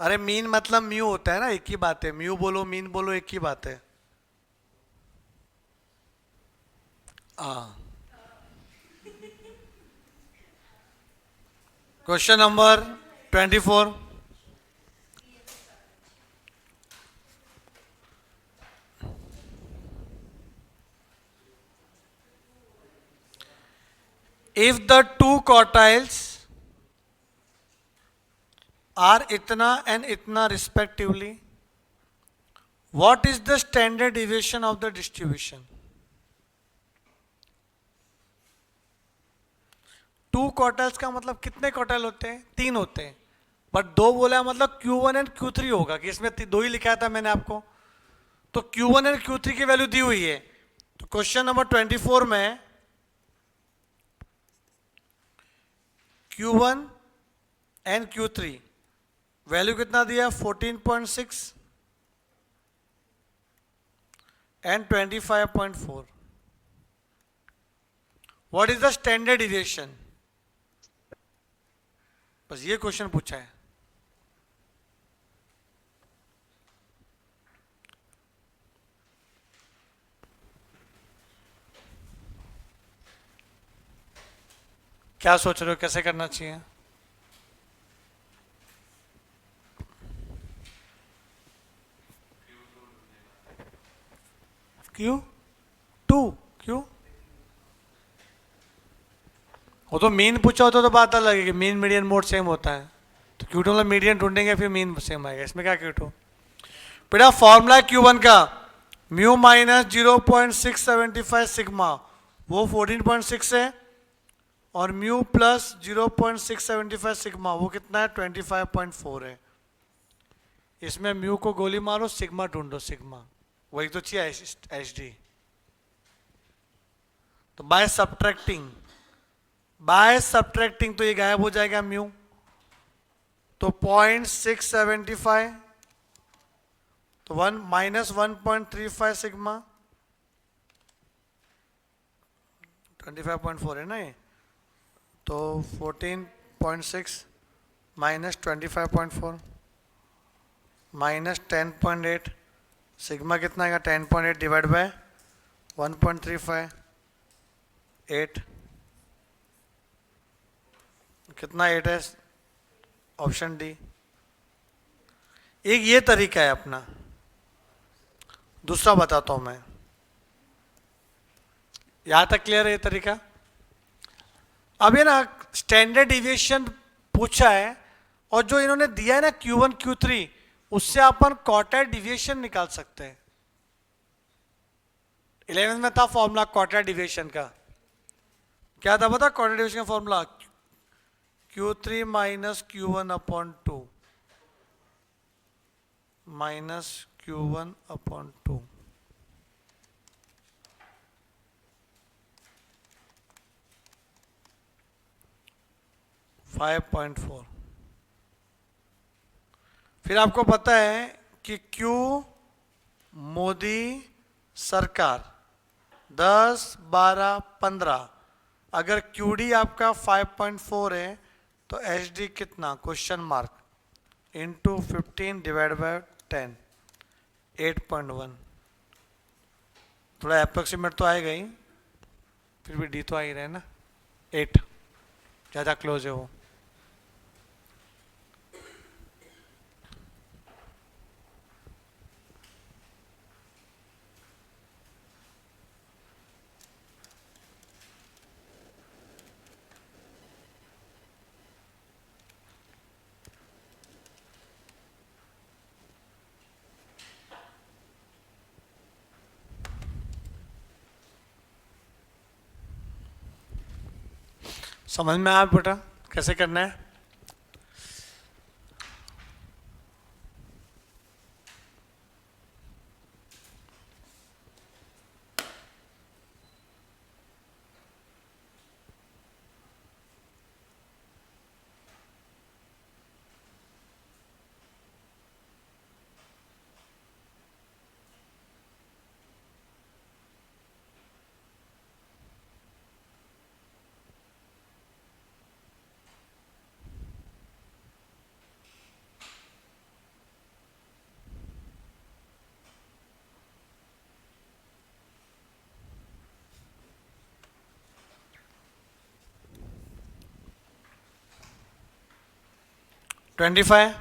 A: अरे मीन मतलब म्यू होता है ना, एक ही बात है, म्यू बोलो मीन बोलो एक ही बात है। हाँ। Question number 24। If the two quartiles are itna and itna respectively, what is the standard deviation of the distribution? Two quartiles का मतलब कितने क्वार्टाइल होते हैं? 3 होते हैं, बट 2 बोला मतलब Q1 एंड Q3 होगा, कि इसमें 2 ही लिखा था मैंने आपको, तो Q1 एंड Q3 की वैल्यू दी हुई है। तो क्वेश्चन नंबर 24 में Q1 एंड Q3 वैल्यू कितना दिया? 14.6 and 25.4। What is the standard deviation? बस ये क्वेश्चन पूछा है। क्या सोच रहे हो, कैसे करना चाहिए? क्यों टू? क्यों? वो तो मीन पूछा होता तो बात अलग है कि मीन मीडियन मोड सेम होता है, तो क्यू टू मतलब मीडियन ढूंढेंगे फिर मीन सेम आएगा, इसमें क्या क्यू टू? बेटा फॉर्मूला है Q1 का, म्यू माइनस 0.675 सिग्मा, वो 14.6 है, और म्यू प्लस 0.675 सिग्मा, वो कितना है? 25.4 है। इसमें म्यू को गोली मारो, सिग्मा ढूंढो, सिग्मा वही तो चाहिए, एच डी। तो बाय सब्ट्रैक्टिंग तो ये गायब हो जाएगा म्यू, तो 0.675, तो 1 माइनस 1.35 सिग्मा, 25.4 है ना ये, तो 14.6 माइनस 25.4 माइनस 10.8, सिग्मा कितना आएगा? 10.8 डिवाइड बाय 1.35, 8, कितना 8 है? Option D. एक ये तरीका है अपना, दूसरा बताता हूं मैं। यहां तक क्लियर है ये तरीका? अब ये ना स्टैंडर्ड डिविएशन पूछा है, और जो इन्होंने दिया है ना Q1 Q3, उससे अपन क्वार्टाइल डिविएशन निकाल सकते हैं। 11th में था फॉर्मूला क्वार्टाइल डिविएशन का, क्या था पता? क्वार्टाइल डिविएशन का formula Q3 minus Q1 upon 2 minus Q1 upon 2। $5.4। फिर आपको पता है कि Q मोदी सरकार 10, 12, 15, अगर QD आपका 5.4 है तो HD कितना, question mark, into 15 divide bye 10, 8.1। थोड़ा अप्रोक्सीमेट तो आएगा ही, फिर भी D तो आ ही रहा है ना, 8 ज़्यादा क्लोज है वो। समझ में आया बेटा कैसे करना है? ट्वेंटी 25,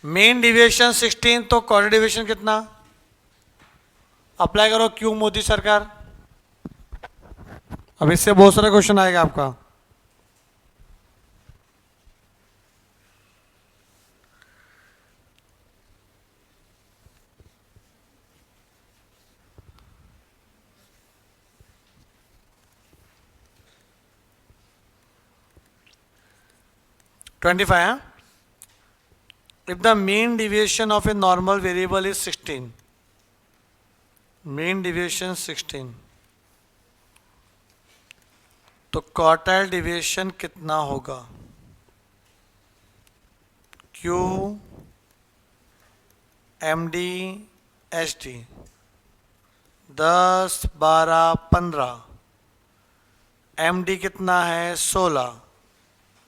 A: मेन डिविएशन 16, तो क्वार्टर डिविएशन कितना? अप्लाई करो क्यों मोदी सरकार। अब इससे बहुत सारा क्वेश्चन आएगा आपका। Twenty 25, if the mean deviation of a normal variable is 16, mean deviation 16, तो क्वार्टाइल डिविएशन कितना होगा? Q MD SD 10, 12, 15, MD कितना है 16,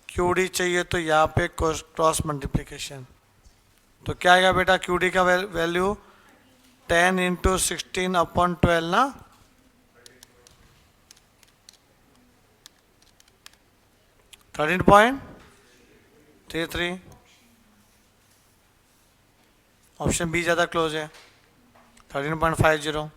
A: QD चाहिए तो यहाँ पे क्रॉस मल्टीप्लिकेशन, तो क्या आएगा बेटा QD का वैल्यू 10 इंटू 16 अपॉन 12 ना, $13.33। ऑप्शन बी ज़्यादा क्लोज है, 13.50।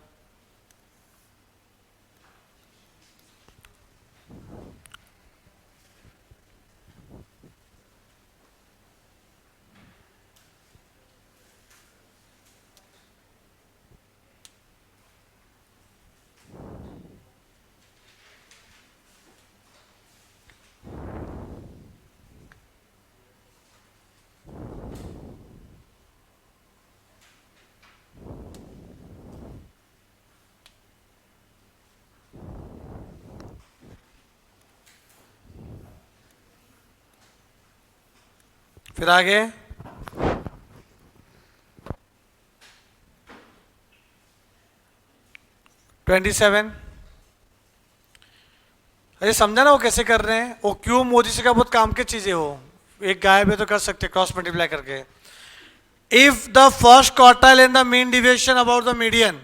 A: फिर आगे $27, अरे समझा ना वो कैसे कर रहे हैं? वो क्यों मोदी से का बहुत काम की चीजें हो, एक गायब है तो कर सकते क्रॉस मल्टीप्लाई करके। If the first quartile in the mean deviation about the median,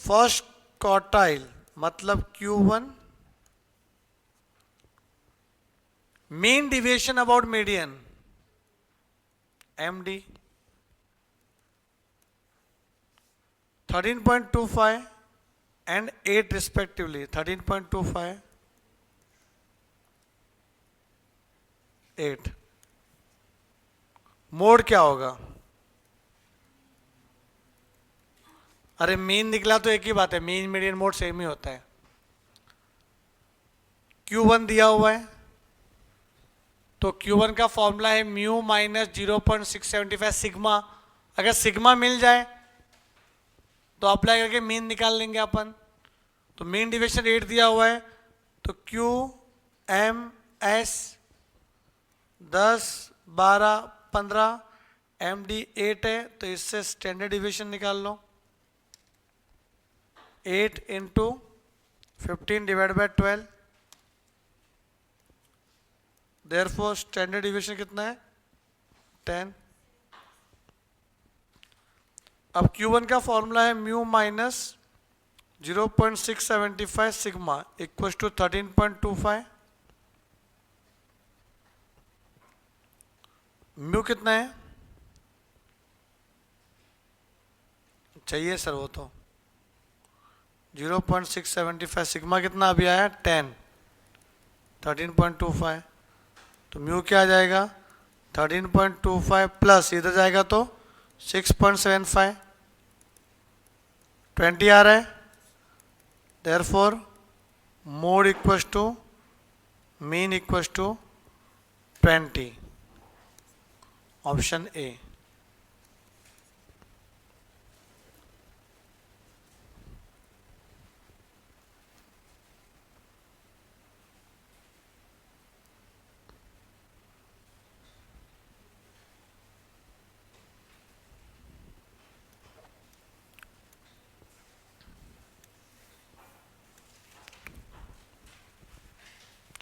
A: first quartile मतलब Q1, mean deviation about median MD 13.25 and 8 respectively, 13.25, 8। Mode क्या होगा? अरे मीन निकला तो एक ही बात है, मीन मीडियन मोड सेम ही होता है। Q1 दिया हुआ है तो Q1 का फॉर्मूला है म्यू माइनस 0.675 सिग्मा। अगर सिग्मा मिल जाए तो अप्लाई करके मीन निकाल लेंगे अपन। तो मीन डिविएशन 8 दिया हुआ है तो QMS 10, 12, 15 MD 8 है तो इससे स्टैंडर्ड डिविएशन निकाल लो, 8 into 15 divide by 12, therefore standard deviation कितना है 10। अब Q1 का फॉर्मूला है mu minus 0.675 sigma equal to 13.25। Mu कितना है चाहिए सर, वो तो 0.675 सिग्मा कितना अभी आया 10, 13.25, तो म्यू क्या आ जाएगा 13.25 प्लस इधर जाएगा तो 6.75, 20 आ रहा है, therefore mode equals to mean equals to 20, option A.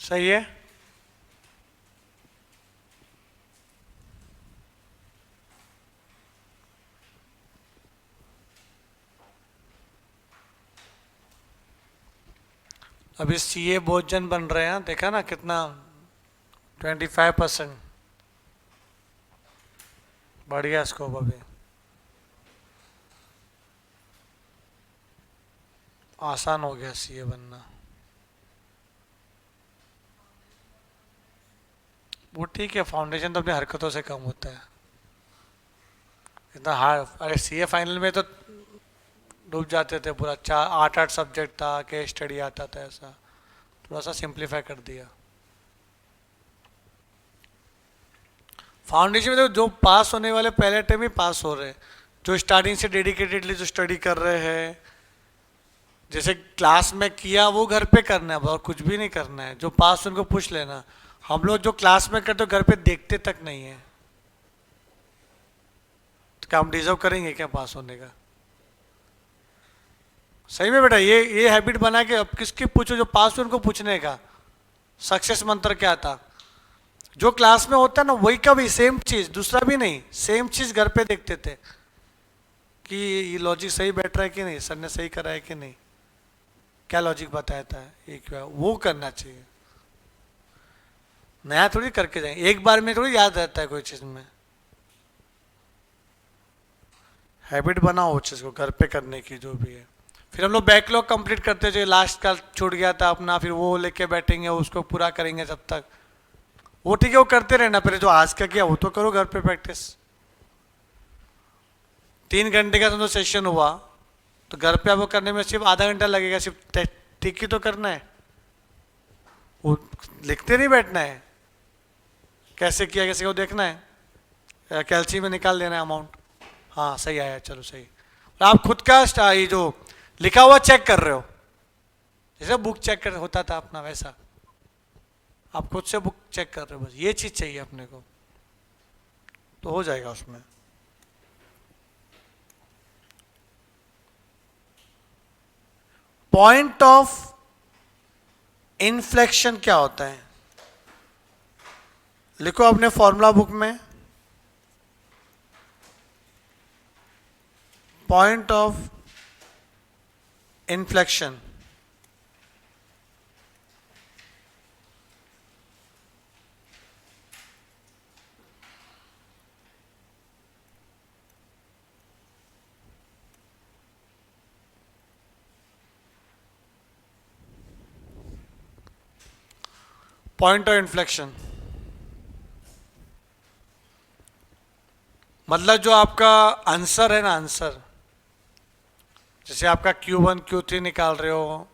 A: सही है। अभी सीए बहुत जन बन रहे हैं, देखा ना कितना 25% बढ़ गया स्कोप, अभी आसान हो गया सीए बनना। वो ठीक है, फाउंडेशन तो अपनी हरकतों से कम होता है, इतना हार्ड। अरे सीए फाइनल में तो डूब जाते थे पूरा, 8 सब्जेक्ट था, केस स्टडी आता था, ऐसा थोड़ा सा सिंप्लीफाई कर दिया। फाउंडेशन में तो जो पास होने वाले पहले टाइम ही पास हो रहे हैं, जो स्टार्टिंग से डेडिकेटेडली जो स्टडी कर रहे हैं, जैसे क्लास में किया वो घर पे करना है और कुछ भी नहीं करना है, जो पास उनको पूछ लेना। हम लोग जो क्लास में करते घर पे देखते तक नहीं है, तो क्या हम डिजर्व करेंगे क्या पास होने का? सही में बेटा, ये हैबिट बना के अब किसकी पूछो जो पास हुए उनको पूछने का। सक्सेस मंत्र क्या था, जो क्लास में होता है ना वही का भी सेम चीज, दूसरा भी नहीं, सेम चीज घर पे देखते थे कि ये लॉजिक सही बैठ रहा है कि नहीं, सर ने सही करा है कि नहीं, क्या लॉजिक बताया था, ये क्या, वो करना चाहिए। नया थोड़ी करके जाएंगे, एक बार में थोड़ी याद रहता है कोई चीज में। हैबिट बनाओ उस चीज को घर पे करने की जो भी है। फिर हम लोग बैकलॉग कंप्लीट करते जो लास्ट का छूट गया था अपना, फिर वो लेके बैठेंगे उसको पूरा करेंगे जब तक। वो ठीक है, वो करते रहना, पहले जो आज का किया वो तो करो घर पे प्रैक्टिस। 3 घंटे का तो सेशन हुआ, तो घर पे आपको करने में सिर्फ आधा घंटा लगेगा, सिर्फ ठीक ही तो करना है, वो लिखते नहीं बैठना है, कैसे किया कैसे को देखना है, कैलसी में निकाल देना है अमाउंट। हाँ सही आया, चलो सही। आप खुद का ये जो लिखा हुआ चेक कर रहे हो, जैसे बुक चेक कर होता था अपना, वैसा आप खुद से बुक चेक कर रहे हो, बस ये चीज चाहिए अपने को, तो हो जाएगा उसमें। पॉइंट ऑफ इन्फ्लेक्शन क्या होता है, लिखो अपने फॉर्मूला बुक में, point of inflection. Point of inflection मतलब जो आपका आंसर है ना, आंसर जैसे आपका Q1 Q3 निकाल रहे हो,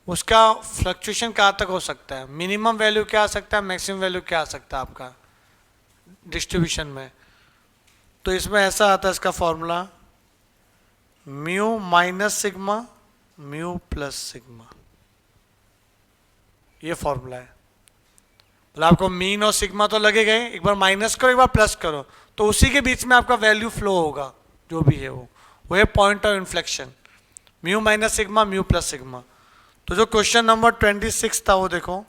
A: उसका फ्लक्चुएशन कहाँ तक हो सकता है, मिनिमम वैल्यू क्या आ सकता है, मैक्सिमम वैल्यू क्या आ सकता है आपका डिस्ट्रीब्यूशन में। तो इसमें ऐसा आता है इसका formula, mu minus sigma mu plus sigma, ये फॉर्मूला है। मतलब आपको मीन और सिग्मा तो लगेगा ही, एक बार माइनस करो एक बार प्लस करो, तो उसी के बीच में आपका वैल्यू फ्लो होगा, जो भी है वो है point of inflection, mu minus sigma mu plus sigma. तो जो क्वेश्चन नंबर 26 था वो देखो,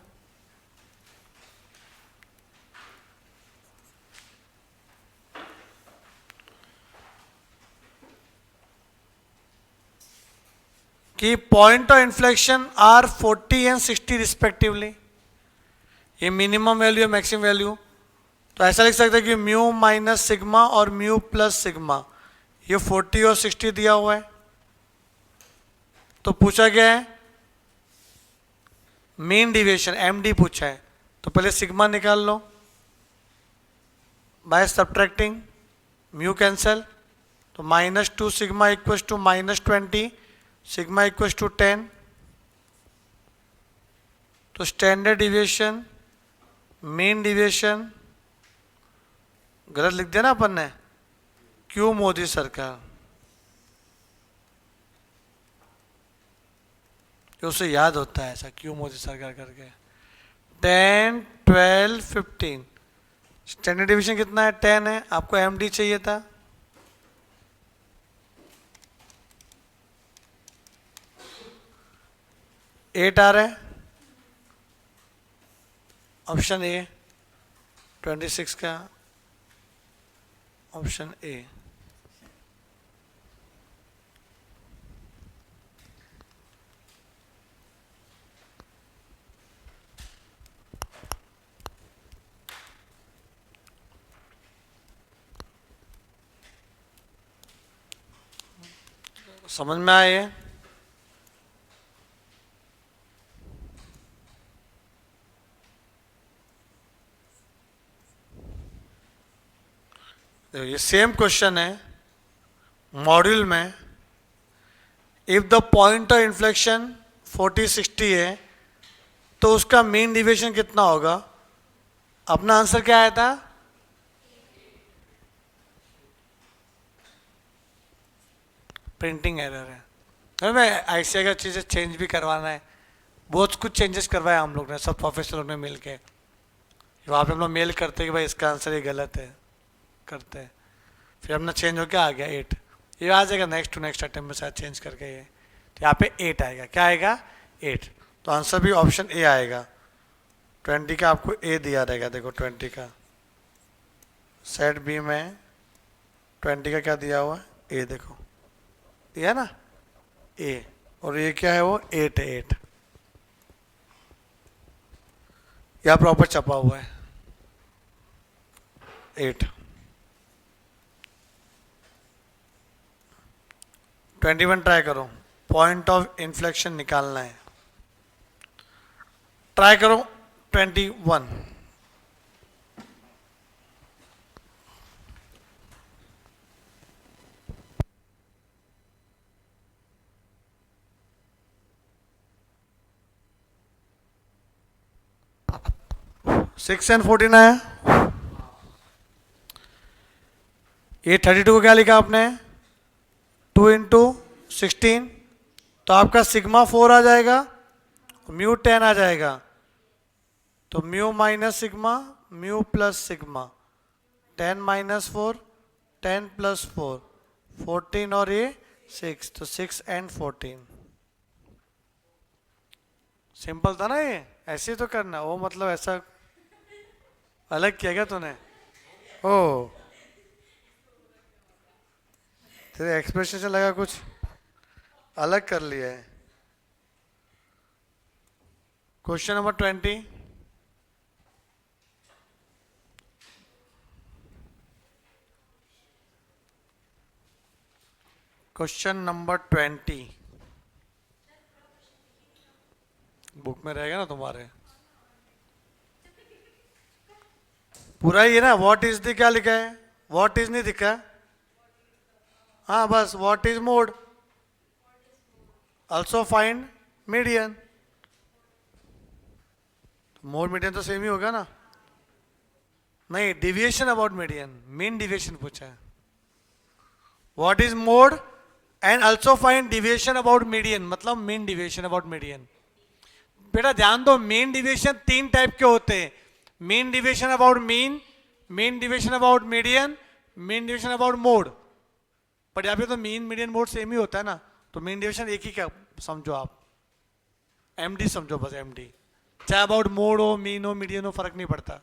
A: कि point of inflection are 40 and 60 respectively, ये मिनिमम वैल्यू है मैक्सिमम वैल्यू। तो ऐसा लिख सकते हैं कि म्यू माइनस सिग्मा और म्यू प्लस सिग्मा, ये 40 और 60 दिया हुआ है। तो पूछा गया है मीन डिविएशन, एमडी पूछा है, तो पहले सिग्मा निकाल लो बाय सब्ट्रैक्टिंग, म्यू कैंसल, तो -2 sigma equals to -20, sigma equals to 10। तो स्टैंडर्ड डिविएशन, मीन डिविएशन गलत लिख दिया ना अपन ने, क्यों मोदी सरकार, उसे याद होता है ऐसा क्यों मोदी सरकार करके। 10, 12, 15, स्टैंडर्ड डिविएशन कितना है 10 है, आपको एमडी चाहिए था, एट आ रहा है, ऑप्शन ए 26 का ऑप्शन ए। समझ में आए? ये सेम क्वेश्चन है मॉड्यूल में, if the point of inflection 40-60 है तो उसका मीन डिविएशन कितना होगा। अपना आंसर क्या आया था, प्रिंटिंग एरर है। मैं ऐसे अगर चीज़ें चेंज भी करवाना है, बहुत कुछ चेंजेस करवाया हम लोग ने, सब प्रोफेसर ने मिल के, वहाँ पे हम लोग मेल करते कि भाई इसका आंसर ये गलत है, करते हैं, फिर हमने चेंज होकर आ गया 8। ये आ जाएगा नेक्स्ट टू नेक्स्ट अटेम्प्ट में शायद चेंज करके, ये तो यहाँ पे 8 आएगा, क्या आएगा 8। तो आंसर भी ऑप्शन ए आएगा। 20 का आपको ए दिया रहेगा, देखो 20 का सेट बी में 20 का क्या दिया हुआ है, ए देखो दिया ना ए, और ये क्या है वो 8 है, 8 यहाँ प्रॉपर छपा हुआ है 8। 21 ट्राई करो, पॉइंट ऑफ इन्फ्लेक्शन निकालना है, ट्राई करो 21। सिक्स एंड 14 आया, ये 32 को क्या लिखा आपने 2 इंटू 16, तो आपका सिग्मा 4 आ जाएगा, म्यू 10 आ जाएगा, तो mu minus sigma mu plus sigma, 10 minus 4 10 plus 4 14 और ये 6, तो 6 एंड 14। सिंपल था ना ये, ऐसे ही तो करना, वो मतलब ऐसा अलग किया क्या तूने, ओ तेरे एक्सप्रेशन से लगा कुछ अलग कर लिया है। Question number 20, question number 20 book में रहेगा ना तुम्हारे, पूरा ही है ना। व्हाट इज द क्या लिखा है, व्हाट इज नहीं दिखा, हाँ बस what is mode, also find median, mode median तो सेम ही होगा ना, नहीं deviation about median, mean deviation पूछा है। What is mode and also find deviation about median, मतलब मीन डिविएशन अबाउट मीडियन। बेटा ध्यान दो, मीन डिविएशन 3 टाइप के होते हैं, mean deviation about mean, mean deviation about median, mean division about mode, पर यहाँ पे तो मीन मीडियन मोड सेम ही होता है ना, तो मीन डिवीजन एक ही क्या समझो आप, एमडी समझो बस, एमडी, चाहे अबाउट मोड हो, मीन हो, मीडियन हो, फर्क नहीं पड़ता।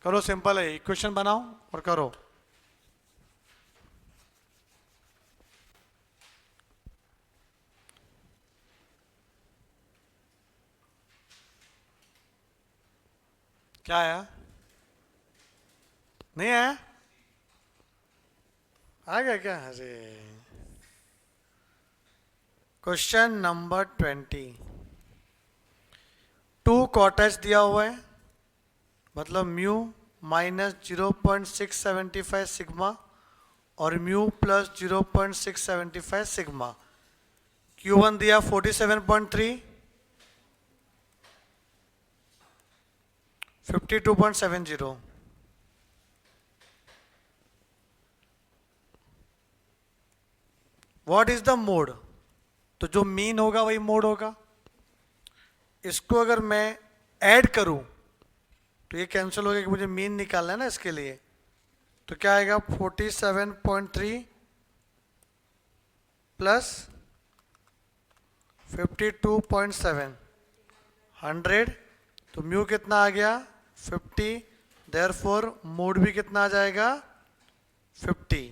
A: करो, सिंपल है, इक्वेशन बनाओ और करो। क्या आया? नहीं आया? आ गया क्या? अरे क्वेश्चन नंबर 20, 2 कॉटेज दिया हुआ है, मतलब म्यू माइनस 0.675 सिग्मा और म्यू प्लस 0.675 सिग्मा। Q1 दिया 47.3, 52.70। What is the mode? तो जो मीन होगा वही मोड होगा। इसको अगर मैं ऐड करूं तो ये कैंसिल हो गया कि मुझे मीन निकालना है ना इसके लिए, तो क्या आएगा 47.3 प्लस 52.7, 100, तो म्यू कितना आ गया 50, देयरफॉर मोड भी कितना आ जाएगा 50।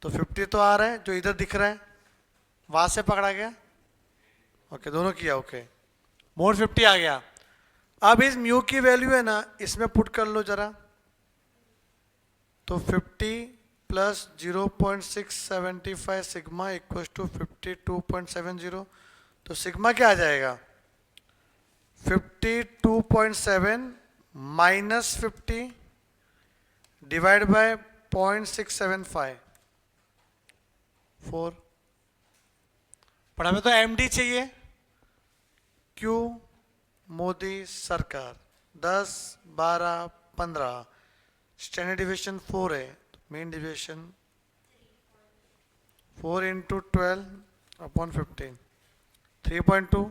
A: तो 50 तो आ रहा है जो इधर दिख रहा है, वहां से पकड़ा गया, ओके, दोनों किया, ओके, मोड 50 आ गया। अब इस म्यू की वैल्यू है ना, इसमें पुट कर लो जरा, तो 50 प्लस 0.675 सिग्मा इक्वल टू 52.70, तो सिग्मा क्या आ जाएगा 52.7 माइनस 50 डिवाइड बाय 0.675, 4। पर हमें तो एमडी चाहिए। क्यू मोदी सरकार 10, 12, 15, स्टैंडर्ड डिविएशन 4 है, main deviation 4 into 12 upon 15, 3.2,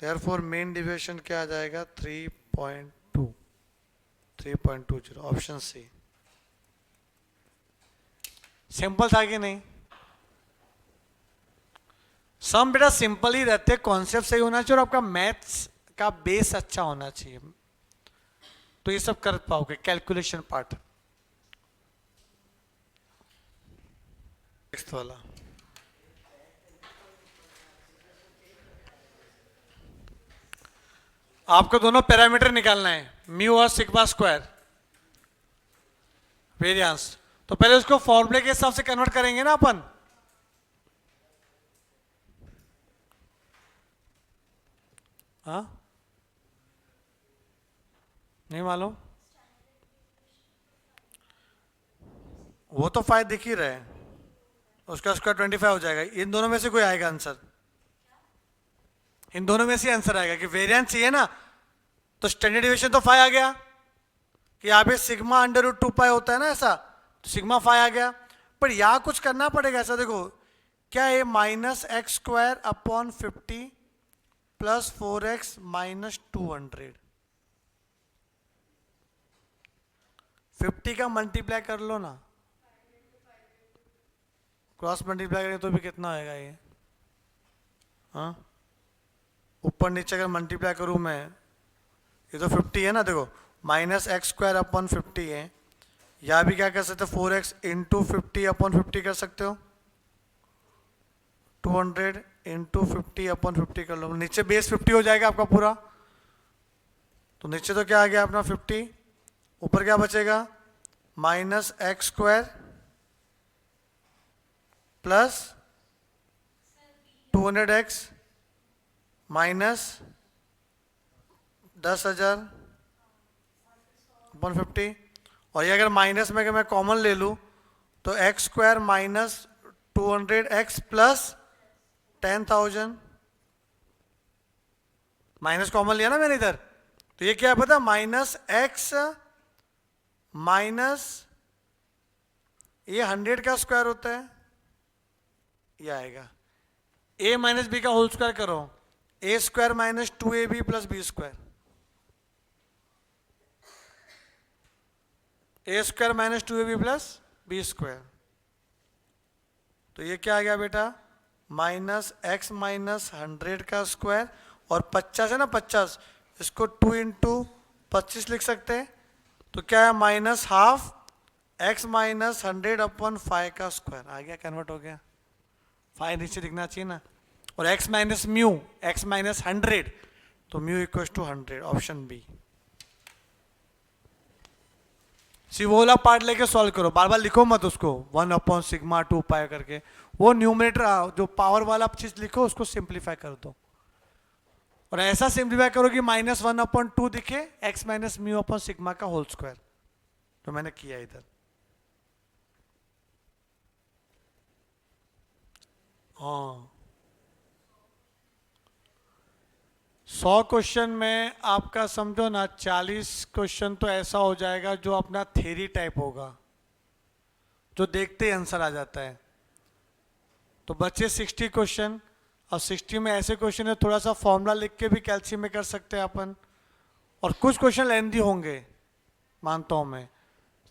A: therefore main deviation क्या आ जाएगा 3.2, 3.20, ऑप्शन सी। सिंपल था कि नहीं? सम बेटा सिंपल ही रहते, कॉन्सेप्ट सही होना चाहिए और आपका मैथ्स का बेस अच्छा होना चाहिए, तो ये सब कर पाओगे, कैलकुलेशन पार्ट। नेक्स्ट वाला, आपको दोनों पैरामीटर निकालना है, म्यू और सिग्मा स्क्वायर वेरिएंस। तो पहले उसको फॉर्मूले के हिसाब से कन्वर्ट करेंगे ना अपन। हाँ, नहीं मालूम? वो तो फाइव दिख ही रहे हैं, उसका स्क्वायर 25 हो जाएगा। इन दोनों में से कोई आएगा आंसर, इन दोनों में से आंसर आएगा कि वेरिएंस चाहिए ना, तो स्टैंडर्ड डिविएशन तो 5 आ गया कि यहाँ पे सिग्मा अंडर रूट 2 पाई होता है ना ऐसा, तो सिग्मा 5 आ गया। पर यहाँ कुछ करना पड़ेगा ऐसा, देखो क्या है, minus x square upon 50 plus 4x minus 200, 50 का मल्टीप्लाई कर लो ना, क्रॉस मल्टीप्लाई करें तो भी कितना आएगा ये, हाँ, ऊपर नीचे अगर मल्टीप्लाई करूँ मैं, ये तो 50 है ना, देखो माइनस एक्स स्क्वायर अपॉन 50 है, या भी क्या कर सकते हो 4x इंटू 50 अपॉन 50 कर सकते हो, 200 इंटू 50 अपॉन 50 कर लो, नीचे बेस 50 हो जाएगा आपका पूरा, तो नीचे तो क्या आ गया अपना 50, ऊपर क्या बचेगा minus x square plus 200x minus 10,000 upon 50, और ये अगर माइनस में अगर मैं कॉमन ले लूँ तो x square minus 200x plus 10,000, minus common लिया ना मैंने इधर, तो ये क्या है पता, माइनस एक्स माइनस ये 100 का स्क्वायर होता है, ये आएगा a माइनस बी का होल स्क्वायर करो, a square minus 2ab plus b square, a square minus 2ab plus b square, तो ये क्या आ गया बेटा, माइनस एक्स माइनस 100 का स्क्वायर, और 50 है ना 50, इसको 2 इंटू 25 लिख सकते हैं, तो क्या है minus half x minus 100 upon 5 का स्क्वायर आ गया, कन्वर्ट हो गया, 5 नीचे लिखना चाहिए ना, और X minus mu X minus 100, तो mu equal to 100, option B. C वो वाला पार्ट लेके सॉल्व करो, बार बार लिखो मत उसको 1 अपॉन सिग्मा 2 पाई करके, वो न्यूमरेटर जो पावर वाला चीज लिखो उसको सिंप्लीफाई कर दो, और ऐसा सिंप्लीफाई करो कि माइनस 1 अपॉन 2 दिखे x minus mu upon sigma का होल स्क्वायर, तो मैंने किया इधर। हाँ 100 क्वेश्चन में आपका समझो ना 40 क्वेश्चन तो ऐसा हो जाएगा जो अपना थ्योरी टाइप होगा, जो देखते ही आंसर आ जाता है, तो बच्चे 60 क्वेश्चन, और 60 में ऐसे क्वेश्चन है थोड़ा सा फॉर्मूला लिख के भी कैल्शियम में कर सकते हैं अपन, और कुछ क्वेश्चन लेंदी होंगे मानता हूं मैं,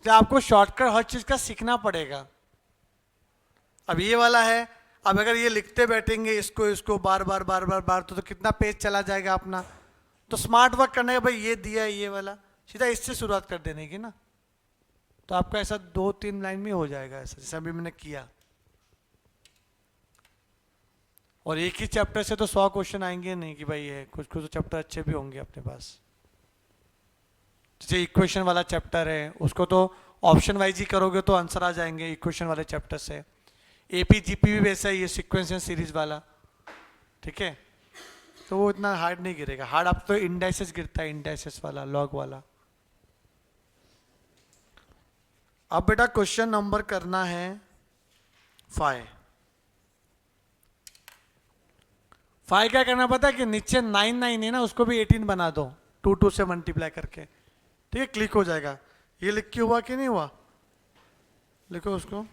A: तो आपको शॉर्टकट हर चीज का सीखना पड़ेगा। अब ये वाला है, अब अगर ये लिखते बैठेंगे इसको इसको बार बार बार बार बार तो कितना पेज चला जाएगा अपना, तो स्मार्ट वर्क करने का भाई ये दिया है ये वाला, सीधा इससे शुरुआत कर देने की ना, तो आपका ऐसा 2-3 लाइन में हो जाएगा, ऐसा जैसे अभी मैंने किया, और एक ही चैप्टर से तो 100 क्वेश्चन आएंगे नहीं कि भाई है, कुछ कुछ तो चैप्टर अच्छे भी होंगे अपने पास, जैसे इक्वेशन वाला चैप्टर है उसको तो ऑप्शन वाइज ही करोगे तो आंसर आ जाएंगे इक्वेशन वाले चैप्टर से, एपी जीपी भी वैसा ही है सीक्वेंस एंड सीरीज वाला, ठीक है, तो वो इतना हार्ड नहीं गिरेगा, हार्ड आप तो इंडाइसेस गिरता है, इंडाइसेस वाला लॉग वाला। अब बेटा क्वेश्चन नंबर करना है 5 क्या करना पता है कि नीचे 9 है ना उसको भी 18 बना दो, 2 से मल्टीप्लाई करके, ठीक है, क्लिक हो जाएगा। ये लिख के हुआ कि नहीं हुआ, लिखो उसको,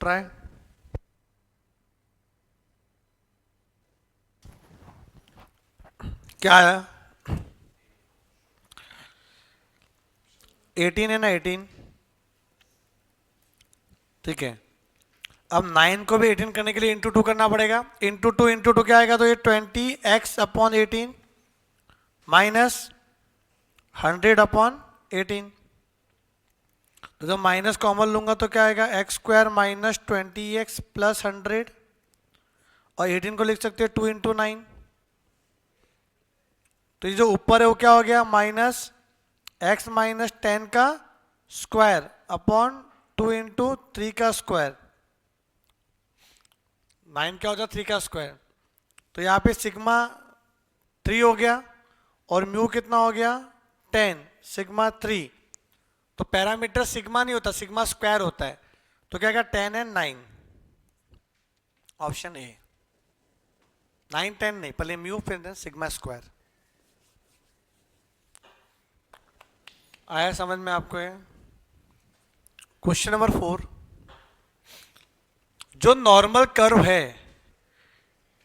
A: ट्राई, क्या है 18 है ना 18, ठीक है, अब 9 को भी 18 करने के लिए इंटू 2 करना पड़ेगा, इंटू 2 क्या आएगा, तो ये 20x अपॉन 18 माइनस 100 अपॉन 18, तो जब माइनस कॉमन लूंगा तो क्या आएगा, x square minus 20x plus 100, और 18 को लिख सकते हैं 2 इंटू 9, तो ये जो ऊपर है वो क्या हो गया, माइनस एक्स माइनस 10 का स्क्वायर अपॉन 2 इंटू 3 का स्क्वायर, 9 क्या हो जाता 3 का स्क्वायर, तो यहाँ पे सिग्मा 3 हो गया, और म्यू कितना हो गया 10 सिग्मा 3, तो पैरामीटर सिग्मा नहीं होता सिग्मा स्क्वायर होता है, तो क्या 10 एंड 9, ऑप्शन ए, 9 10 नहीं, पहले म्यू फिर सिग्मा स्क्वायर। आया समझ में आपको? है क्वेश्चन नंबर 4, जो नॉर्मल कर्व है,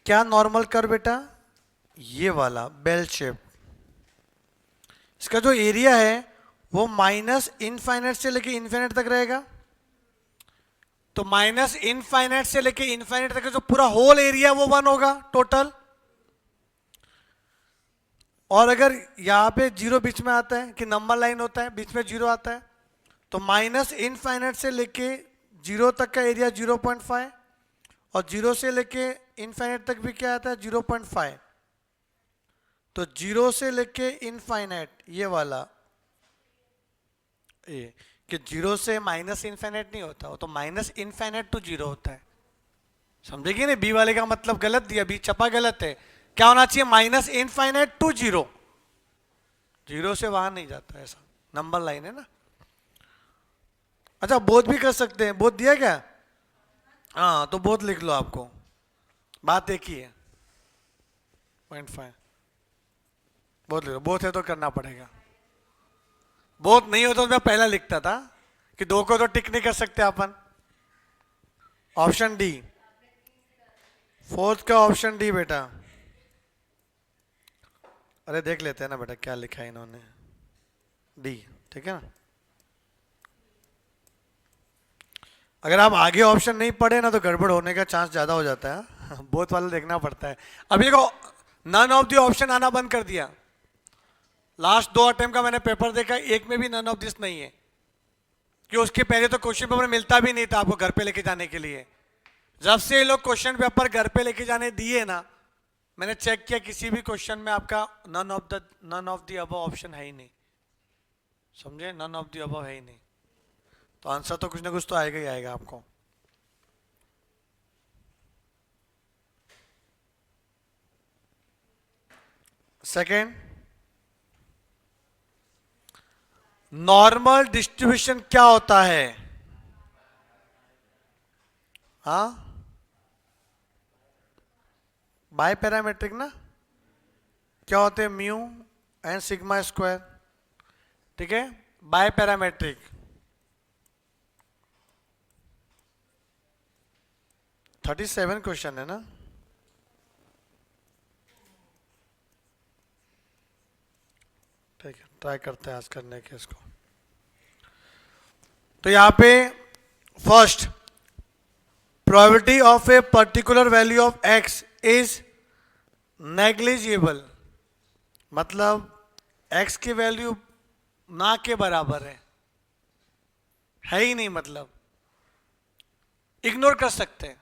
A: क्या नॉर्मल कर्व बेटा, ये वाला बेल शेप, इसका जो एरिया है वो माइनस इनफाइनाइट से लेके इनफाइनाइट तक रहेगा, तो माइनस इनफाइनाइट से लेके इनफाइनाइट तक जो पूरा होल एरिया वो 1 होगा टोटल, और अगर यहां पे 0 बीच में आता है कि नंबर लाइन होता है बीच में 0 आता है, तो माइनस इनफाइनाइट से लेके 0 तक का एरिया 0.5, और 0 से लेके इनफाइनाइट तक भी क्या आता है 0.5, तो 0 से लेके इनफाइनाइट ये वाला ये कि 0 से माइनस इनफाइनाइट नहीं होता, वो तो माइनस इनफाइनाइट टू 0 होता है, समझेगी नहीं, बी वाले का मतलब गलत दिया, बी छपा गलत है, क्या होना चाहिए माइनस इनफाइनाइट टू 0, 0 से वहां नहीं जाता, ऐसा नंबर लाइन है ना। अच्छा बोध भी कर सकते हैं, बोध दिया क्या, हाँ तो बोध लिख लो, आपको बात एक ही है 0.5, बोध लिख लो, बोध है तो करना पड़ेगा, बोध नहीं होता तो मैं पहला लिखता था कि 2 को तो टिक नहीं कर सकते अपन, ऑप्शन डी, 4th का ऑप्शन डी बेटा, अरे देख लेते हैं ना बेटा क्या लिखा है इन्होंने, डी, ठीक है ना। अगर आप आगे ऑप्शन नहीं पढ़े ना तो गड़बड़ होने का चांस ज्यादा हो जाता है। बोथ वाला देखना पड़ता है। अभी देखो, नन ऑफ द ऑप्शन आना बंद कर दिया। लास्ट 2 अटेम्प्ट का मैंने पेपर देखा, एक में भी नन ऑफ दिस नहीं है, कि उसके पहले तो क्वेश्चन पेपर मिलता भी नहीं था आपको घर पे लेके जाने के लिए। जब से ये लोग क्वेश्चन पेपर घर पे लेके जाने दिए ना, मैंने चेक किया किसी भी क्वेश्चन में आपका none of the above option है ही नहीं। समझे, नन ऑफ द अबव है ही नहीं, तो आंसर तो कुछ ना कुछ तो आएगा ही आएगा आपको। सेकेंड, नॉर्मल डिस्ट्रीब्यूशन क्या होता है? हाँ, बाय पैरामेट्रिक ना, क्या होते हैं? म्यू एंड सिग्मा स्क्वायर, ठीक है, बाय पैरामेट्रिक। 37 क्वेश्चन है ना। ठीक है, ट्राई करते हैं आज करने के इसको। तो यहां पे first, probability of a particular value of x is negligible, मतलब एक्स की वैल्यू ना के बराबर है ही नहीं, मतलब इग्नोर कर सकते हैं,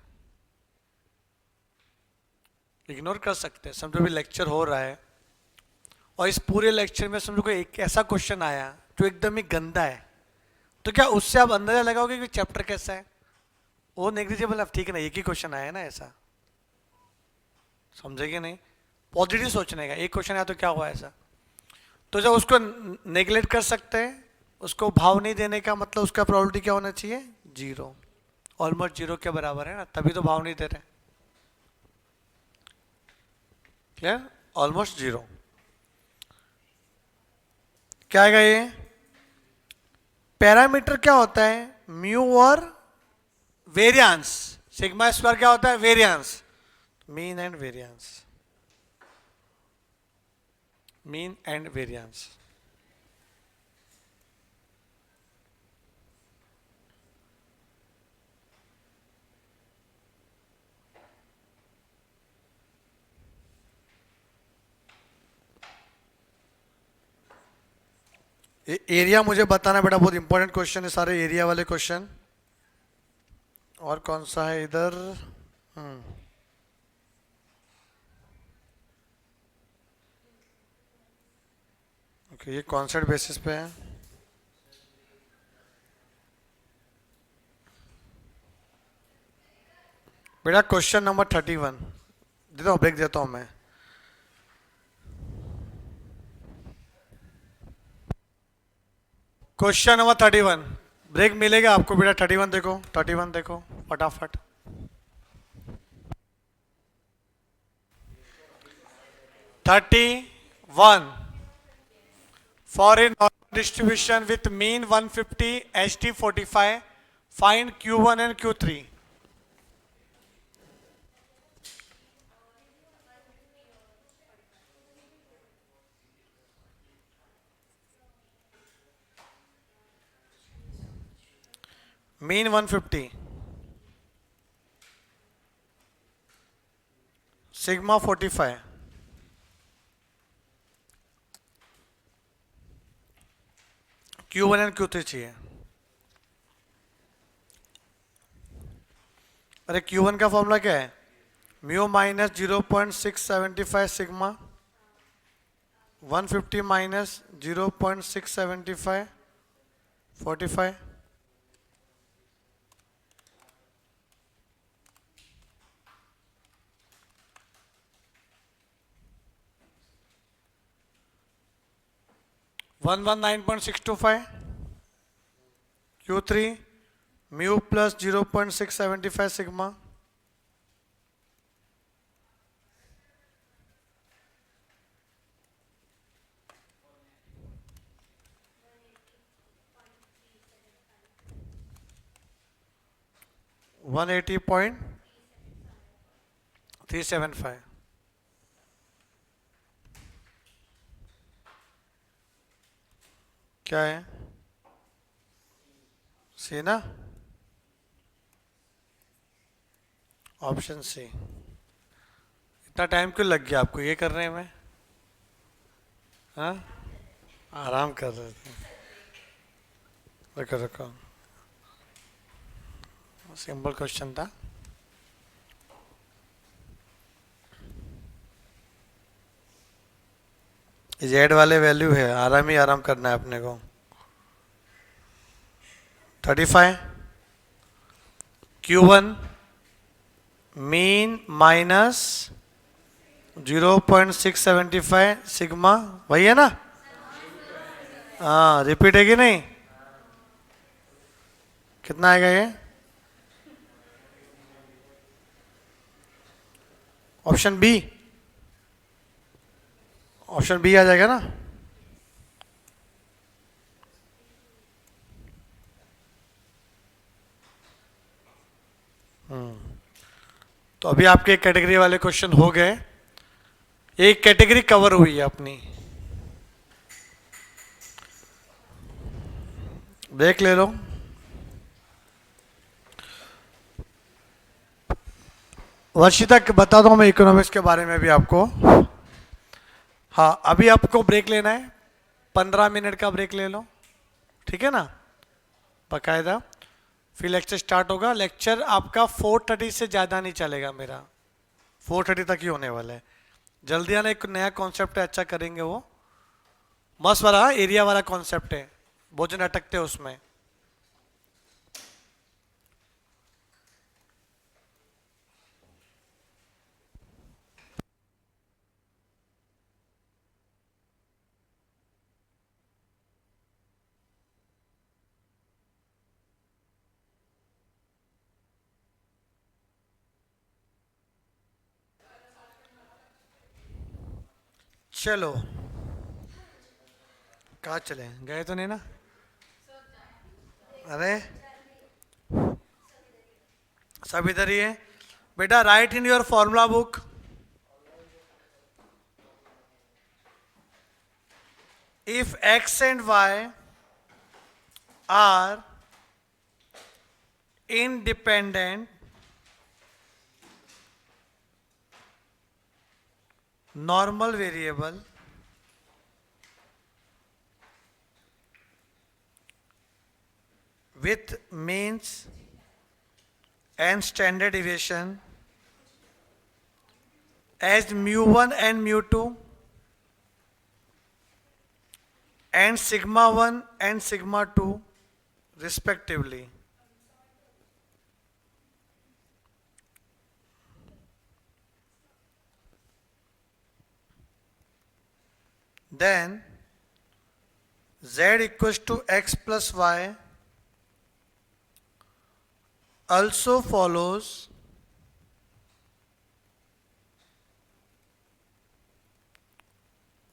A: इग्नोर कर सकते हैं। समझो भी लेक्चर हो रहा है और इस पूरे लेक्चर में समझो कोई एक ऐसा क्वेश्चन आया जो एकदम ही गंदा है, तो क्या उससे आप अंदाजा लगाओगे कि चैप्टर कैसा है? वो नेग्लिजिबल है, ठीक है ना, एक ही क्वेश्चन आया ना ऐसा, समझेगे नहीं? पॉजिटिव सोचने का, एक क्वेश्चन आया तो क्या हुआ ऐसा, तो जब उसको नेग्लेक्ट कर सकते हैं, उसको भाव नहीं देने का मतलब उसका प्रोबेबिलिटी क्या होना चाहिए? 0, ऑलमोस्ट 0 के बराबर है ना, तभी तो भाव नहीं दे रहे। Clear, almost 0। क्या आएगा ये? पैरामीटर क्या होता है? म्यू और वेरियांस। सिग्मा स्क्वायर क्या होता है? Variance, mean and variance, mean and variance. Area मुझे बताना बेटा, बहुत इंपॉर्टेंट क्वेश्चन है सारे एरिया वाले क्वेश्चन। और कौन सा है इधर? ओके, ये कॉन्सेप्ट बेसिस पे है। बेटा क्वेश्चन नंबर 31 देता हूँ, ब्रेक देता हूँ मैं। क्वेश्चन नंबर 31, ब्रेक मिलेगा आपको बेटा। 31 देखो, 31 देखो फटाफट। 31, for a normal distribution with mean 150, HT 45, find Q1 and Q3. Mean 150, sigma 45, Q1 and Q3 चाहिए। अरे Q1 का फॉर्मूला क्या है? Mu minus 0.675 sigma, 150 minus 0.675 45, one 9.625, Q3 mu plus 0.675 sigma, one 180.375। क्या है? सी ना, ऑप्शन सी। इतना टाइम क्यों लग गया आपको ये करने में? हाँ, आराम कर रहे थे। रखो रखो, सिंपल क्वेश्चन था। जेड वाले वैल्यू है, आराम ही आराम करना है अपने को। 35 Q1 मीन माइनस 0.675 सिग्मा, वही है ना? हाँ, रिपीट है कि नहीं? कितना आएगा ये? ऑप्शन बी, ऑप्शन बी आ जाएगा ना? तो अभी आपके कैटेगरी वाले क्वेश्चन हो गए, एक कैटेगरी कवर हुई है अपनी। ब्रेक ले लो। वर्षिता बता दो मैं इकोनॉमिक्स के बारे में भी आपको। हाँ, अभी आपको ब्रेक लेना है, 15 मिनट का ब्रेक ले लो, ठीक है ना, बाकायदा। फिर लेक्चर स्टार्ट होगा। लेक्चर आपका 4:30 से ज़्यादा नहीं चलेगा, मेरा 4:30 तक ही होने वाला है। जल्दी आना, एक नया कॉन्सेप्ट है, अच्छा करेंगे वो, मस्त वाला एरिया वाला कॉन्सेप्ट है, भोजन अटकते हैं उसमें। चलो, कहाँ चले गए? तो नहीं ना? अरे सब इधर ही है बेटा। Write in your formula book, if x and y are independent normal variable with means and standard deviation as mu1 and mu2 and sigma 1 and sigma 2 respectively, then z equals to x plus y also follows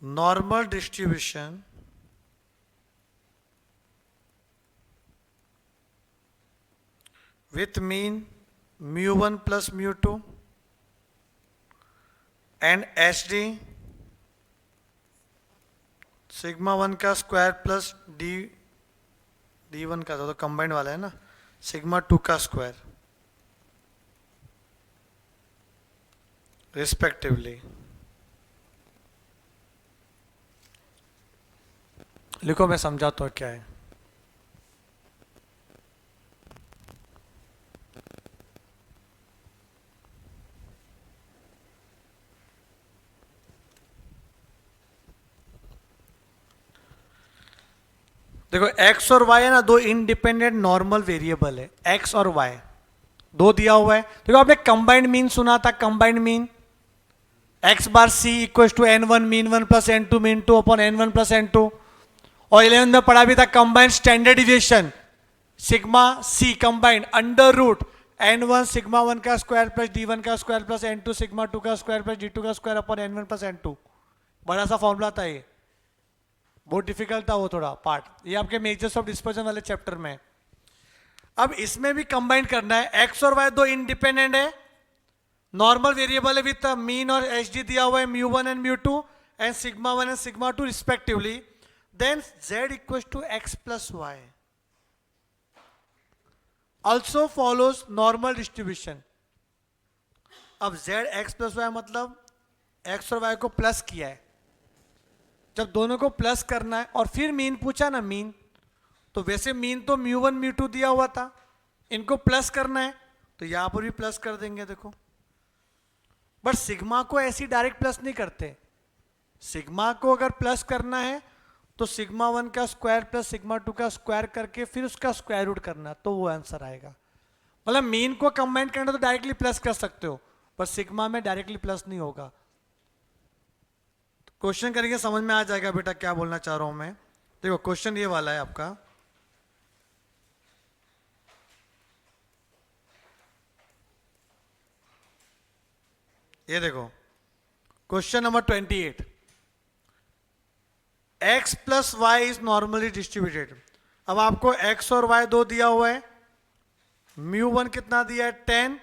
A: normal distribution with mean mu1 plus mu2 and HD sigma 1 का square plus D1 का, तो combined वाला है ना, sigma 2 का square respectively. लिखो, मैं समझाता हूँ क्या है। देखो x और y है ना, दो इंडिपेंडेंट नॉर्मल वेरिएबल है, x और y दो दिया हुआ है। देखो आपने कंबाइंड मीन सुना था, combined mean x bar c equal to n1 mean 1 plus n2 mean 2 upon n1 plus n2। और 11 में पढ़ा भी था combined standard deviation, sigma c combined under root n1 sigma 1 का स्क्वायर प्लस d1 का square plus n2 sigma 2 का square plus d2 का square upon n1 plus n2। बड़ा सा फॉर्मूला था ये, बहुत डिफिकल्ट था वो थोड़ा पार्ट, ये आपके मेजर्स ऑफ डिस्पर्जन वाले चैप्टर में। अब इसमें भी कंबाइन करना है, एक्स और वाई दो इंडिपेंडेंट है, नॉर्मल वेरिएबल है विद मीन और एच डी दिया हुआ है mu1 and mu2 and sigma 1 and sigma 2 respectively. then z equals to x plus y also follows normal distribution. अब z x plus y मतलब x और y को plus किया है, जब दोनों को प्लस करना है और फिर मीन पूछा ना, मीन तो वैसे मीन तो μ1 μ2 दिया हुआ था, इनको प्लस करना है तो यहां पर भी प्लस कर देंगे देखो। बट सिग्मा को ऐसी डायरेक्ट प्लस नहीं करते, सिग्मा को अगर प्लस करना है तो सिग्मा 1 का स्क्वायर प्लस सिग्मा 2 का स्क्वायर करके फिर उसका स्क्वायर रूट करना, तो वो आंसर आएगा। मतलब मीन को कंबाइन करना तो डायरेक्टली प्लस कर सकते हो, पर सिग्मा में डायरेक्टली प्लस नहीं होगा। क्वेश्चन करेंगे समझ में आ जाएगा बेटा क्या बोलना चाह रहा हूं मैं। देखो क्वेश्चन ये वाला है आपका, ये देखो question number 28, x plus y is normally distributed. अब आपको x और y दो दिया हुआ है, μ1 कितना दिया है 10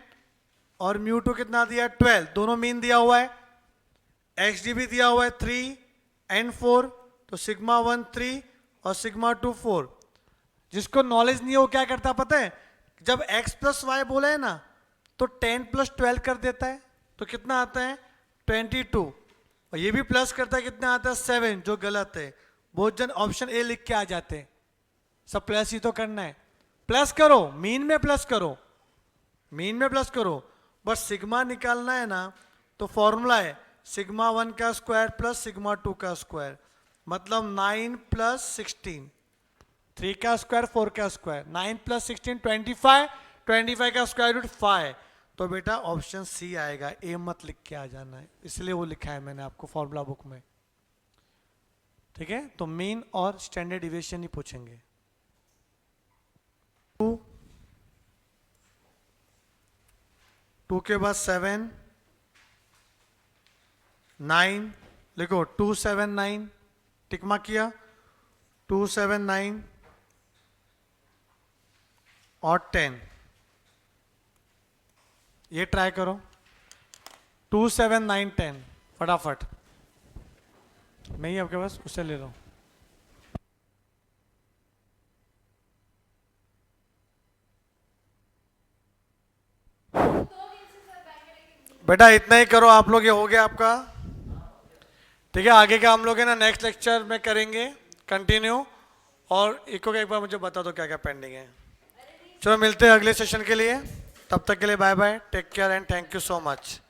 A: और μ2 कितना दिया है 12, दोनों मीन दिया हुआ है, xd भी दिया हुआ है 3 and 4, तो सिग्मा 1 3 और सिग्मा 2 4। जिसको नॉलेज नहीं हो क्या करता पता है, जब x प्लस वाई बोला है ना तो 10 प्लस 12 कर देता है, तो कितना आता है 22, और ये भी प्लस करता है कितना आता है 7, जो गलत है। बहुत जन ऑप्शन ए लिख के आ जाते हैं, सब प्लस ही तो करना है, प्लस करो मीन में प्लस करो, मीन में प्लस करो। बस सिग्मा निकालना है ना तो फॉर्मूला है सिग्मा 1 का स्क्वायर प्लस सिग्मा 2 का स्क्वायर, मतलब 9 प्लस 16, 3 का स्क्वायर 4 का स्क्वायर, 9 प्लस 16 25, 25 का स्क्वायर रूट 5, तो बेटा ऑप्शन सी आएगा, ए मत लिख के आ जाना है, इसलिए वो लिखा है मैंने आपको फॉर्मूला बुक में। ठीक है, तो मीन और स्टैंडर्ड डिविएशन ही पूछेंगे। 2 के बाद 7 9 लिखो, 2 7 9 टिक मार्क किया, 2 7 9 और 10, ये ट्राई करो 2 7 9 10 फटाफट, मैं ही आपके पास उससे ले लो। बेटा इतना ही करो आप लोग, ये हो गया आपका। ठीक है, आगे का हम लोग है ना नेक्स्ट लेक्चर में करेंगे कंटिन्यू, और एक बार मुझे बता दो क्या क्या पेंडिंग है। चलो मिलते हैं अगले सेशन के लिए, तब तक के लिए bye bye, take care and thank you so much.